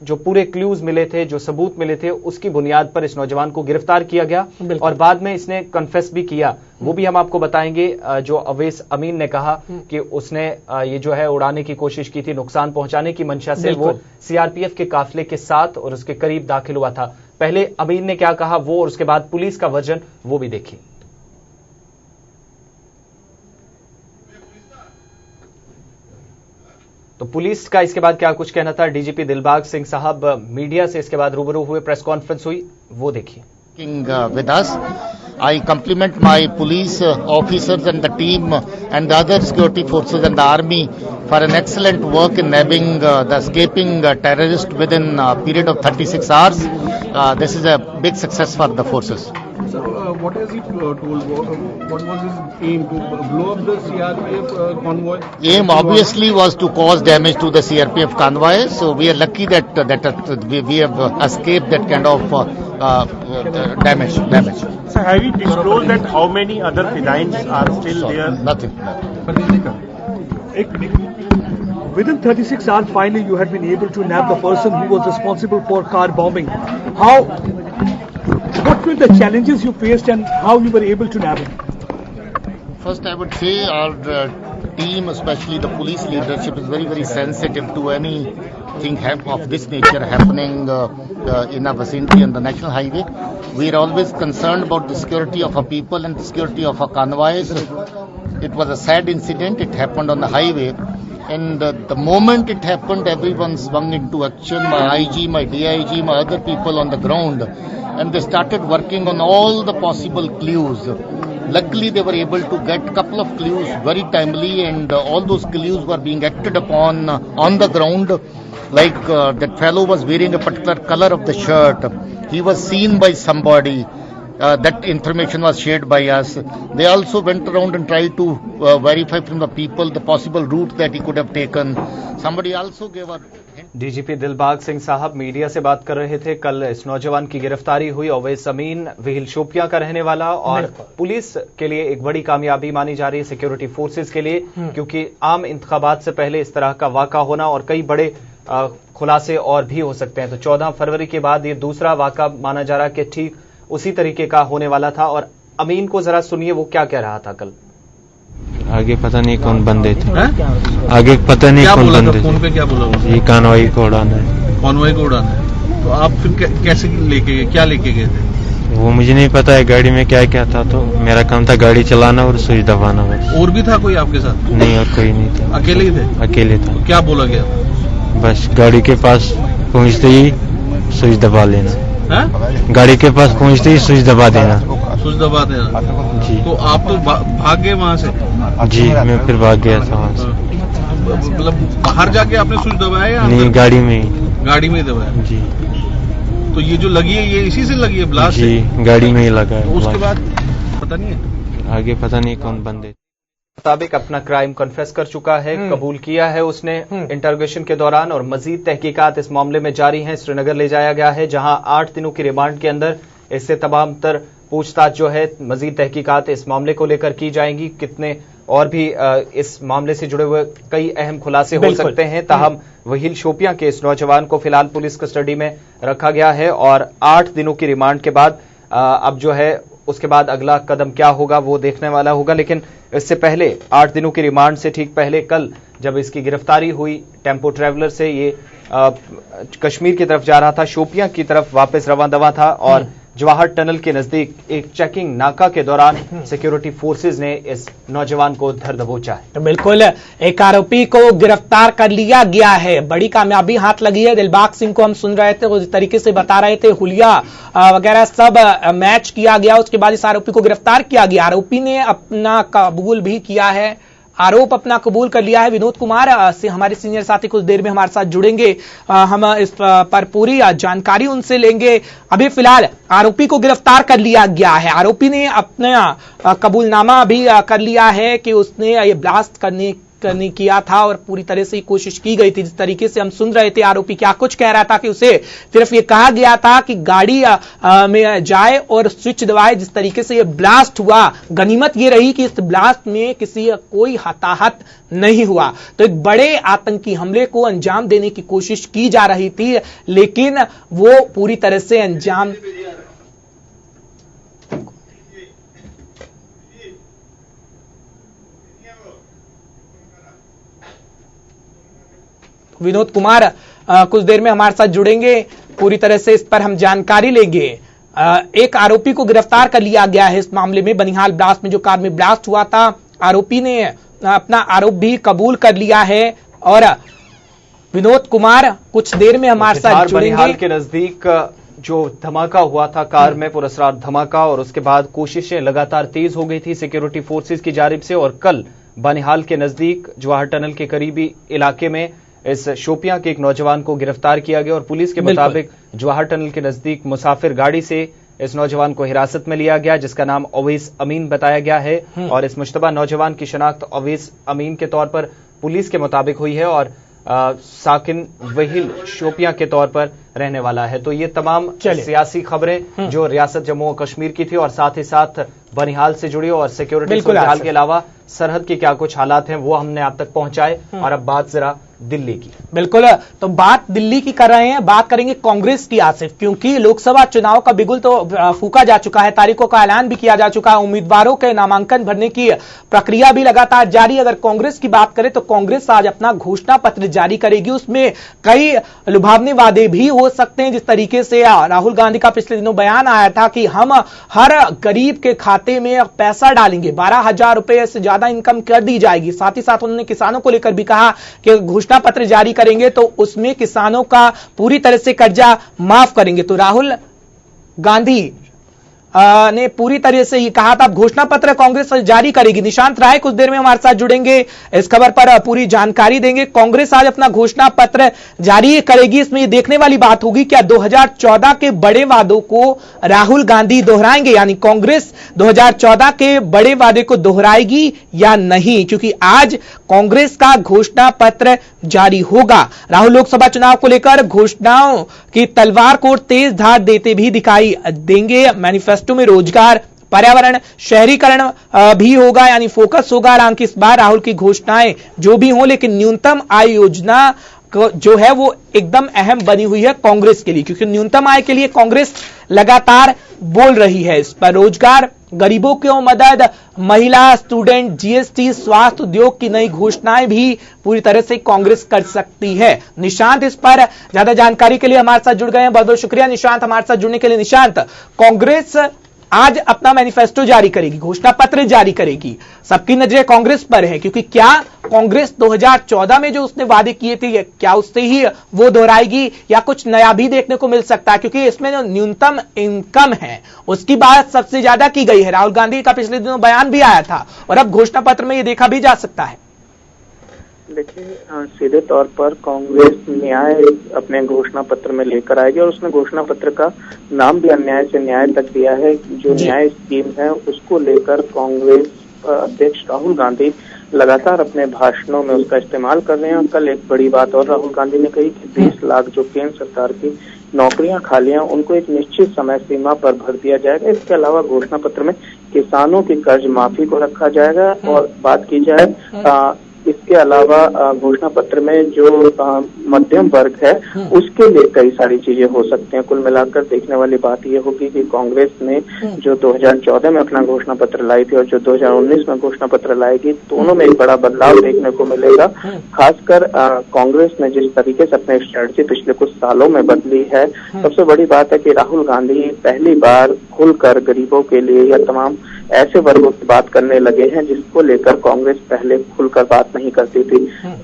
जो पूरे क्लूज मिले थे, जो सबूत मिले थे, उसकी बुनियाद पर इस नौजवान को गिरफ्तार किया गया और बाद में इसने कन्फेस भी किया। वो भी हम आपको बताएंगे। जो अवैस अमीन ने कहा कि उसने ये जो है उड़ाने की कोशिश की थी, नुकसान पहुंचाने की मंशा से वो सीआरपीएफ के काफिले के साथ और उसके करीब दाखिल हुआ था। पहले अमीन ने क्या कहा वो और उसके बाद पुलिस का वर्जन वो भी देखिए। तो पुलिस का इसके बाद क्या कुछ कहना था, डीजीपी दिलबाग सिंह साहब मीडिया से इसके बाद रूबरू हुए, प्रेस कॉन्फ्रेंस हुई, वो देखिए। With us, I compliment my police officers and the team and the other security forces and the army for an excellent work in nabbing the escaping terrorist within a period of 36 hours. This is a big success for the forces. Sir, what has he told? What was his aim? To blow up the CRPF convoy? Aim obviously was to cause damage to the CRPF convoy. So we are lucky that we have escaped that kind of damage. Sir, have you disclosed that how many other Fidains are still there? Nothing. Within 36 hours, finally, you had been able to nab the person who was responsible for car bombing. What were the challenges you faced and how you were able to nab him? First, I would say our team, especially the police leadership, is very, very sensitive to anything of this nature happening in our vicinity on the national highway. We are always concerned about the security of our people and the security of our convoys. It was a sad incident. It happened on the highway. And the moment it happened, everyone swung into action. My IG, my DIG, my other people on the ground. And they started working on all the possible clues. Luckily, they were able to get a couple of clues very timely, and all those clues were being acted upon on the ground. Like that fellow was wearing a particular color of the shirt. He was seen by somebody. That information was shared by us. They also went around and tried to verify from the people the possible route that he could have taken. Somebody also gave a DGP Dilbagh Singh साहब media से बात कर रहे थे। कल इस नौजवान की गिरफ्तारी हुई, अवैस अमीन विहिल शोपियां का रहने वाला, और पुलिस के लिए एक बड़ी कामयाबी मानी जा रही है, सिक्योरिटी फोर्सेस के लिए, क्योंकि आम इंतखाबात से पहले इस तरह का वाक़ा होना और कई बड़े खुलासे और भी हो सकते हैं। तो 14 फरवरी के बाद ये दूसरा वाक़ा माना जा रहा है कि ठीक उसी तरीके का होने वाला था। और अमीन को जरा सुनिए वो क्या कह रहा था कल। आगे पता नहीं कौन बंदे थे, आगे पता नहीं कौन बंदे थे। फोन पे क्या बोला? ये कॉन्वॉय को उड़ाना है। कॉन्वॉय को उड़ाना है। तो आप फिर कैसे लेके गए, क्या लेके गए थे? वो मुझे नहीं पता है गाड़ी में क्या क्या था, तो मेरा काम था गाड़ी चलाना और स्विच दबाना बस। और भी था कोई आपके साथ? नहीं, और कोई नहीं था। अकेले ही थे? अकेले था। तो क्या बोला गया? बस गाड़ी के पास पहुंचते ही स्विच दबा लेना। गाड़ी के पास पहुंचते ही स्विच दबा देना। स्विच दबा देना जी। तो आप तो भाग गए वहां से? जी, मैं फिर भाग गया था वहां से। मतलब बाहर जाके आपने स्विच दबाया या नहीं? गाड़ी में ही। गाड़ी में ही दबाया जी। तो ये जो लगी है ये इसी से लगी है ब्लास्ट? जी, गाड़ी में ही लगा है। उसके बाद पता नहीं है, आगे पता नहीं कौन बंदे। मुताबिक अपना क्राइम कन्फेस कर चुका है, कबूल किया है उसने इंटरोगेशन के दौरान, और मजीद तहकीकात इस मामले में जारी हैं। श्रीनगर ले जाया गया है, जहां 8 दिनों की रिमांड के अंदर इससे तमाम तर पूछताछ जो है, मजीद तहकीकात इस मामले को लेकर की जाएंगी। कितने और भी इस मामले से जुड़े हुए कई अहम खुलासे हो सकते हैं। ताहम वहील शोपियां के इस नौजवान को फिलहाल पुलिस कस्टडी में रखा गया है, और 8 दिनों की रिमांड के बाद अब जो है उसके बाद अगला कदम क्या होगा वो देखने वाला होगा। लेकिन इससे पहले 8 दिनों की रिमांड से ठीक पहले कल जब इसकी गिरफ्तारी हुई टेम्पो ट्रैवलर से, ये कश्मीर की तरफ जा रहा था, शोपियां की तरफ वापस रवाना दवा था, और जवाहर टनल के नजदीक एक चेकिंग नाका के दौरान सिक्योरिटी फोर्सेज ने इस नौजवान को धर दबोचा है। तो बिल्कुल एक आरोपी को गिरफ्तार कर लिया गया है, बड़ी कामयाबी हाथ लगी है। दिलबाग सिंह को हम सुन रहे थे, उस तरीके से बता रहे थे, हुलिया वगैरह सब मैच किया गया, उसके बाद इस आरोपी को गिरफ्तार किया गया। आरोपी ने अपना कबूल भी किया है, आरोप अपना कबूल कर लिया है। विनोद कुमार से हमारे सीनियर साथी कुछ देर में हमारे साथ जुड़ेंगे, हम इस पर पूरी जानकारी उनसे लेंगे। अभी फिलहाल आरोपी को गिरफ्तार कर लिया गया है। आरोपी ने अपना कबूलनामा भी कर लिया है कि उसने ये ब्लास्ट करने किया था, और पूरी तरह से कोशिश की गई थी। जिस तरीके से हम सुन रहे थे, आरोपी क्या कुछ कह रहा था कि उसे सिर्फ ये कहा गया था कि गाड़ी में जाए और स्विच दबाए। जिस तरीके से ये ब्लास्ट हुआ, गनीमत ये रही कि इस ब्लास्ट में किसी कोई हताहत नहीं हुआ। तो एक बड़े आतंकी हमले को अंजाम देने की कोशिश की जा रही थी, लेकिन वो पूरी तरह से अंजाम विनोद कुमार कुछ देर में हमारे साथ जुड़ेंगे, पूरी तरह से इस पर हम जानकारी लेंगे। एक आरोपी को गिरफ्तार कर लिया गया है इस मामले में, बनिहाल ब्लास्ट में जो कार में ब्लास्ट हुआ था। आरोपी ने अपना आरोप भी कबूल कर लिया है, और विनोद कुमार कुछ देर में हमारे साथ जुड़ेंगे। बनिहाल के नजदीक जो धमाका हुआ था, कार में पुरस्कार धमाका, और उसके बाद कोशिशें लगातार तेज हो गई थी सिक्योरिटी फोर्सेज की जानिब से, और कल बनिहाल के नजदीक जवाहर टनल के करीबी इलाके में इस शोपियां के एक नौजवान को गिरफ्तार किया गया, और पुलिस के मुताबिक जवाहर टनल के नजदीक मुसाफिर गाड़ी से इस नौजवान को हिरासत में लिया गया, जिसका नाम अवैस अमीन बताया गया है। और इस मुश्तबा नौजवान की शनाख्त अवैस अमीन के तौर पर पुलिस के मुताबिक हुई है, और साकिन वहील शोपियां के तौर पर रहने वाला है। तो ये तमाम सियासी खबरें जो रियासत जम्मू और कश्मीर की थी, और साथ ही साथ बनिहाल से जुड़ी, और सिक्योरिटी सूरत के अलावा सरहद के क्या कुछ हालात हैं वो हमने आप तक पहुंचाए। और अब बात जरा दिल्ली की। बिल्कुल, तो बात दिल्ली की कर रहे हैं, बात करेंगे कांग्रेस की आसिफ, क्योंकि लोकसभा चुनाव का बिगुल तो फूका जा चुका है, तारीखों का ऐलान भी किया जा चुका है, उम्मीदवारों के नामांकन भरने की प्रक्रिया भी लगातार जारी। अगर कांग्रेस की बात करें तो कांग्रेस आज अपना घोषणा पत्र जारी करेगी, उसमें कई लुभावने वादे भी हो सकते हैं। जिस तरीके से राहुल गांधी का पिछले दिनों बयान आया था कि हम हर गरीब के खाते में पैसा डालेंगे, 12,000 रुपए से ज्यादा इनकम कर दी जाएगी। साथ ही साथ उन्होंने किसानों को लेकर भी कहा कि घोषणा पत्र जारी करेंगे तो उसमें किसानों का पूरी तरह से कर्जा माफ करेंगे। तो राहुल गांधी ने पूरी तरह से ये कहा था, घोषणा पत्र कांग्रेस जारी करेगी। निशांत राय कुछ देर में हमारे साथ जुड़ेंगे, इस खबर पर पूरी जानकारी देंगे। कांग्रेस आज अपना घोषणा पत्र जारी करेगी, इसमें ये देखने वाली बात होगी क्या 2014 के बड़े वादों को राहुल गांधी दोहराएंगे, यानी कांग्रेस 2014 के बड़े वादे को दोहराएगी या नहीं, क्योंकि आज कांग्रेस का घोषणा पत्र जारी होगा। राहुल लोकसभा चुनाव को लेकर घोषणाओं की तलवार को तेज धार देते भी दिखाई देंगे। मैनिफेस्टो में रोजगार, पर्यावरण, शहरीकरण भी होगा, यानी फोकस होगा। हालांकि इस बार राहुल की घोषणाएं जो भी हो, लेकिन न्यूनतम आय योजना जो है वो एकदम अहम बनी हुई है कांग्रेस के लिए, क्योंकि न्यूनतम आय के लिए कांग्रेस लगातार बोल रही है। इस पर रोजगार, गरीबों की मदद, महिला, स्टूडेंट, जीएसटी, स्वास्थ्य, उद्योग की नई घोषणाएं भी पूरी तरह से कांग्रेस कर सकती है। निशांत इस पर ज्यादा जानकारी के लिए हमारे साथ जुड़ गए हैं, बहुत बहुत शुक्रिया निशांत हमारे साथ जुड़ने के लिए। निशांत, कांग्रेस आज अपना मैनिफेस्टो जारी करेगी, घोषणा पत्र जारी करेगी, सबकी नजरें कांग्रेस पर है, क्योंकि क्या कांग्रेस 2014 में जो उसने वादे किए थे क्या उससे ही वो दोहराएगी या कुछ नया भी देखने को मिल सकता है, क्योंकि इसमें जो न्यूनतम इनकम है उसकी बात सबसे ज्यादा की गई है। राहुल गांधी का पिछले दिनों बयान भी आया था, और अब घोषणा पत्र में ये देखा भी जा सकता है। देखिए, सीधे तौर पर कांग्रेस न्याय अपने घोषणा पत्र में लेकर आएगी, और उसने घोषणा पत्र का नाम भी अन्याय से न्याय तक दिया है। जो न्याय स्कीम है उसको लेकर कांग्रेस अध्यक्ष राहुल गांधी लगातार अपने भाषणों में उसका इस्तेमाल कर रहे हैं। कल एक बड़ी बात और राहुल गांधी ने कही कि 20 लाख जो केंद्र सरकार की नौकरियां खाली हैं उनको एक निश्चित समय सीमा पर भर दिया जाएगा। इसके अलावा घोषणा पत्र में किसानों की कर्ज माफी को रखा जाएगा। और बात की जाए इसके अलावा घोषणा पत्र में जो मध्यम वर्ग है उसके लिए कई सारी चीजें हो सकती हैं। कुल मिलाकर देखने वाली बात यह होगी कि कांग्रेस ने जो 2014 में अपना घोषणा पत्र लाई थी और जो 2019 में घोषणा पत्र लाएगी, दोनों में एक बड़ा बदलाव देखने को मिलेगा। खासकर कांग्रेस ने जिस तरीके से अपनी स्ट्रेटजी पिछले कुछ सालों में बदली है, सबसे बड़ी बात है कि राहुल गांधी पहली बार खुलकर गरीबों के लिए या तमाम ऐसे वर्गों की बात करने लगे हैं जिसको लेकर कांग्रेस पहले खुलकर बात नहीं करती थी।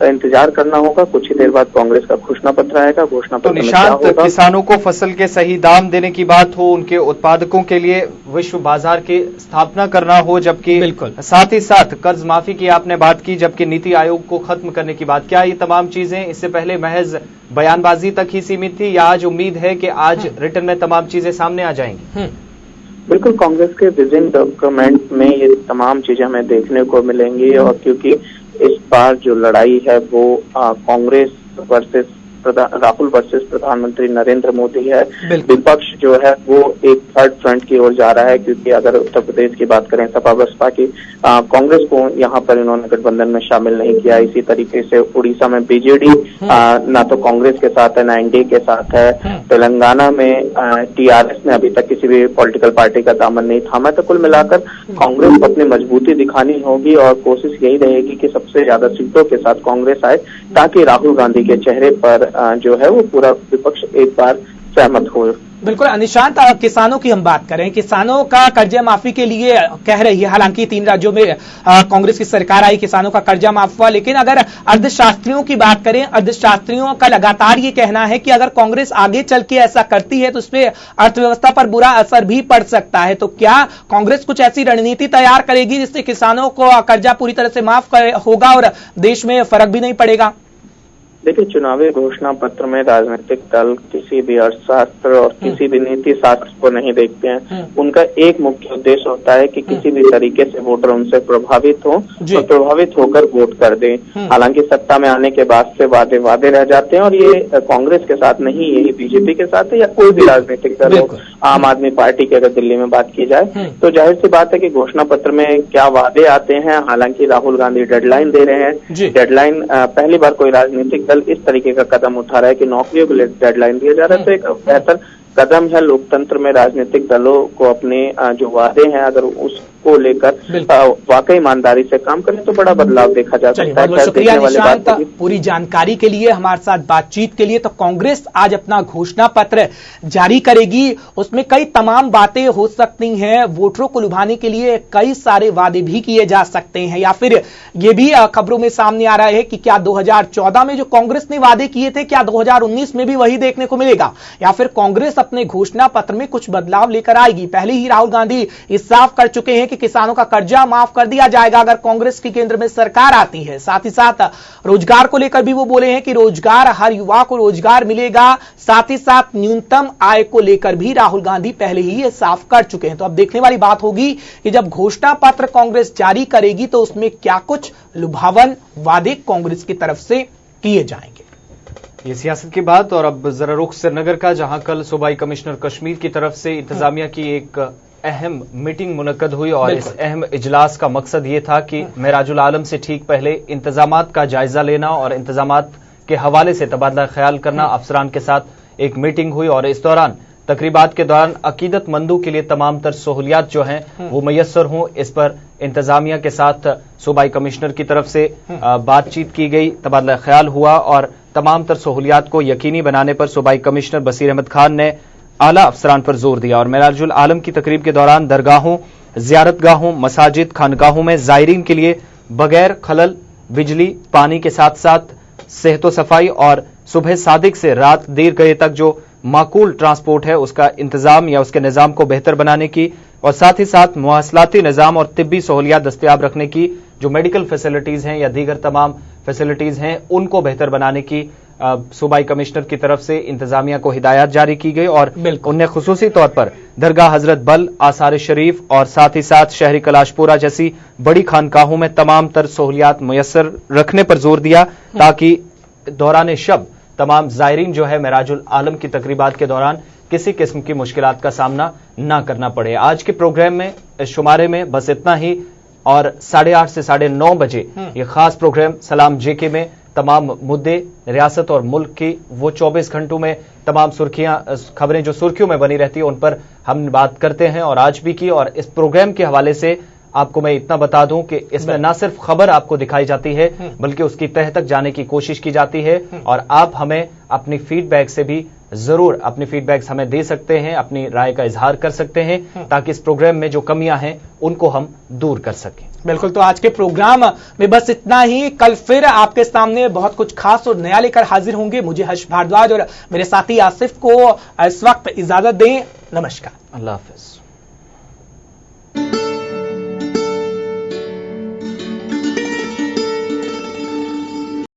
इंतजार करना होगा, कुछ ही देर बाद कांग्रेस का घोषणा पत्र आएगा। घोषणा पत्र में क्या होगा? किसानों को फसल के सही दाम देने की बात हो, उनके उत्पादकों के लिए विश्व बाजार की स्थापना करना हो, जबकि साथ ही साथ कर्ज माफी की आपने बात की, जबकि नीति आयोग को खत्म करने की बात। क्या ये तमाम चीजें इससे पहले महज बयानबाजी तक ही सीमित थी या आज उम्मीद है कि आज रिटर्न में तमाम चीजें सामने आ जाएंगी? बिल्कुल, कांग्रेस के विजन डॉक्यूमेंट में ये तमाम चीजें हमें देखने को मिलेंगी। और क्योंकि इस बार जो लड़ाई है वो कांग्रेस वर्सेस राहुल वर्सेस प्रधानमंत्री नरेंद्र मोदी है, विपक्ष जो है वो एक थर्ड फ्रंट की ओर जा रहा है। क्योंकि अगर उत्तर प्रदेश की बात करें सपा बसपा की, कांग्रेस को यहाँ पर इन्होंने गठबंधन में शामिल नहीं किया। इसी तरीके से उड़ीसा में बीजेडी ना तो कांग्रेस के साथ है ना एनडीए के साथ है। तेलंगाना में टीआरएस ने अभी तक किसी भी पॉलिटिकल पार्टी का दामन नहीं थामा। तो कुल मिलाकर कांग्रेस को अपनी मजबूती दिखानी होगी और कोशिश यही रहेगी कि सबसे ज्यादा सीटों के साथ कांग्रेस आए, ताकि राहुल गांधी के चेहरे पर जो है वो पूरा विपक्ष एक बार सहमत हो। बिल्कुल अनिशांत, किसानों की हम बात करें, किसानों का कर्जा माफी के लिए कह रही है, हालांकि 3 राज्यों में कांग्रेस की सरकार आई, किसानों का कर्जा माफ हुआ। लेकिन अगर अर्थशास्त्रियों की बात करें, अर्थशास्त्रियों का लगातार ये कहना है कि अगर कांग्रेस आगे चल के ऐसा करती है तो उसमें अर्थव्यवस्था पर बुरा असर भी पड़ सकता है। तो क्या कांग्रेस कुछ ऐसी रणनीति तैयार करेगी जिससे किसानों को कर्जा पूरी तरह से माफ होगा और देश में फर्क भी नहीं पड़ेगा? देखिए, चुनावी घोषणा पत्र में राजनीतिक दल किसी भी अर्थशास्त्र और किसी भी नीति शास्त्र को नहीं देखते हैं। उनका एक मुख्य उद्देश्य होता है कि किसी भी तरीके से वोटर उनसे प्रभावित हो और प्रभावित होकर वोट कर दें। हालांकि सत्ता में आने के बाद से वादे रह जाते हैं और ये कांग्रेस के साथ नहीं, यही बीजेपी के साथ है या कोई भी राजनीतिक दल हो। आम आदमी पार्टी की अगर दिल्ली में बात की जाए तो जाहिर सी बात है कि घोषणा पत्र में क्या वादे आते हैं। हालांकि राहुल गांधी डेडलाइन दे रहे हैं। डेडलाइन पहली बार कोई राजनीतिक इस तरीके का कदम उठा रहा है कि नौकरियों के लिए डेडलाइन दिया जा रहा है। तो एक बेहतर कदम है लोकतंत्र में राजनीतिक दलों को अपने जो वादे हैं अगर उसको लेकर वाकई ईमानदारी से काम करें तो बड़ा बदलाव देखा जा सकता है। बहुत शुक्रिया निशांत पूरी जानकारी के लिए, हमारे साथ बातचीत के लिए। तो कांग्रेस आज अपना घोषणा पत्र जारी करेगी, उसमें कई तमाम बातें हो सकती हैं। वोटरों को लुभाने के लिए कई सारे वादे भी किए जा सकते हैं, या फिर ये भी खबरों में सामने आ रहा है कि क्या 2014 में जो कांग्रेस ने वादे किए थे क्या 2019 में भी वही देखने को मिलेगा, या फिर कांग्रेस अपने घोषणा पत्र में कुछ बदलाव लेकर आएगी। पहले ही राहुल गांधी इस साफ कर चुके हैं कि किसानों का कर्जा माफ कर दिया जाएगा अगर कांग्रेस की केंद्र में सरकार आती है। साथ ही साथ रोजगार को लेकर भी वो बोले हैं कि रोजगार, हर युवा को रोजगार मिलेगा। साथ ही साथ न्यूनतम आय को लेकर भी राहुल गांधी पहले ही ये साफ कर चुके हैं। तो अब देखने वाली बात होगी कि जब घोषणा पत्र कांग्रेस जारी करेगी तो उसमें क्या कुछ लुभावन वादे कांग्रेस की तरफ से किए जाएंगे। ये सियासत की बात। और अब जरा रुख श्रीनगर का, जहां कल सूबाई कमिश्नर कश्मीर की तरफ से इंतजामिया की एक अहम मीटिंग मुनक्कद हुई और इस अहम इजलास का मकसद ये था कि मेराजुल आलम से ठीक पहले इंतजामात का जायजा लेना और इंतजामात के हवाले से तबादला ख्याल करना। अफसरान के साथ एक मीटिंग हुई और इस दौरान तकरीबात के दौरान अकीदतमंदों के लिए तमाम तर सहूलियात जो हैं वो मैसर हों, इस पर इंतजामिया के साथ सूबाई कमिश्नर की तरफ से बातचीत की गई, तबादला ख्याल हुआ और तमाम तर सहूलियात को यकीनी बनाने पर सूबाई कमिश्नर बसीर अहमद खान ने आला अफसरान पर जोर दिया। और मेराजुल आलम की तकरीब के दौरान दरगाहों, जियारतगाहों, मसाजिद, खानकाहों में जायरीन के लिए बगैर खलल बिजली, पानी के साथ साथ सेहत सफाई और सुबह सादिक से रात देर गए तक जो माकूल ट्रांसपोर्ट है उसका इंतजाम या उसके निजाम को बेहतर बनाने की और साथ ही साथ मुवासलाती निजाम और तिब्बी सहूलियात दस्तयाब रखने की, जो मेडिकल फैसिलिटीज हैं या दीगर तमाम फैसिलिटीज हैं उनको बेहतर बनाने की सूबाई कमिश्नर की तरफ से इंतजामिया को हिदायत जारी की गई और उन्हें खुसूसी तौर पर दरगाह हजरत बल, आसार शरीफ और साथ ही साथ शहरी कलाशपुरा जैसी बड़ी खानकाहों में तमाम तर सहूलियात मुयस्सर रखने पर जोर दिया ताकि दौरान शब तमाम जायरीन जो है मेराजुल आलम की तकरीबात के दौरान किसी किस्म की मुश्किलात का सामना ना करना पड़े। आज के प्रोग्राम में इस शुमारे में बस इतना ही और 8:30 से 9:30 बजे ये खास प्रोग्राम सलाम जेके में तमाम मुद्दे रियासत और मुल्क की वो 24 घंटों में तमाम खबरें जो सुर्खियों में बनी रहती है उन पर हम बात करते हैं और आज भी की। और इस प्रोग्राम के हवाले से आपको मैं इतना बता दूं कि इसमें ना सिर्फ खबर आपको दिखाई जाती है बल्कि उसकी तह तक जाने की कोशिश की जाती है और आप हमें अपनी फीडबैक से भी जरूर अपनी फीडबैक्स हमें दे सकते हैं, अपनी राय का इजहार कर सकते हैं ताकि इस प्रोग्राम में जो कमियां हैं उनको हम दूर कर सकें। बिल्कुल, तो आज के प्रोग्राम में बस इतना ही। कल फिर आपके सामने बहुत कुछ खास और नया लेकर हाजिर होंगे। मुझे हर्ष भारद्वाज और मेरे साथी आसिफ को इस वक्त इजाजत दें। नमस्कार, अल्लाह हाफिज।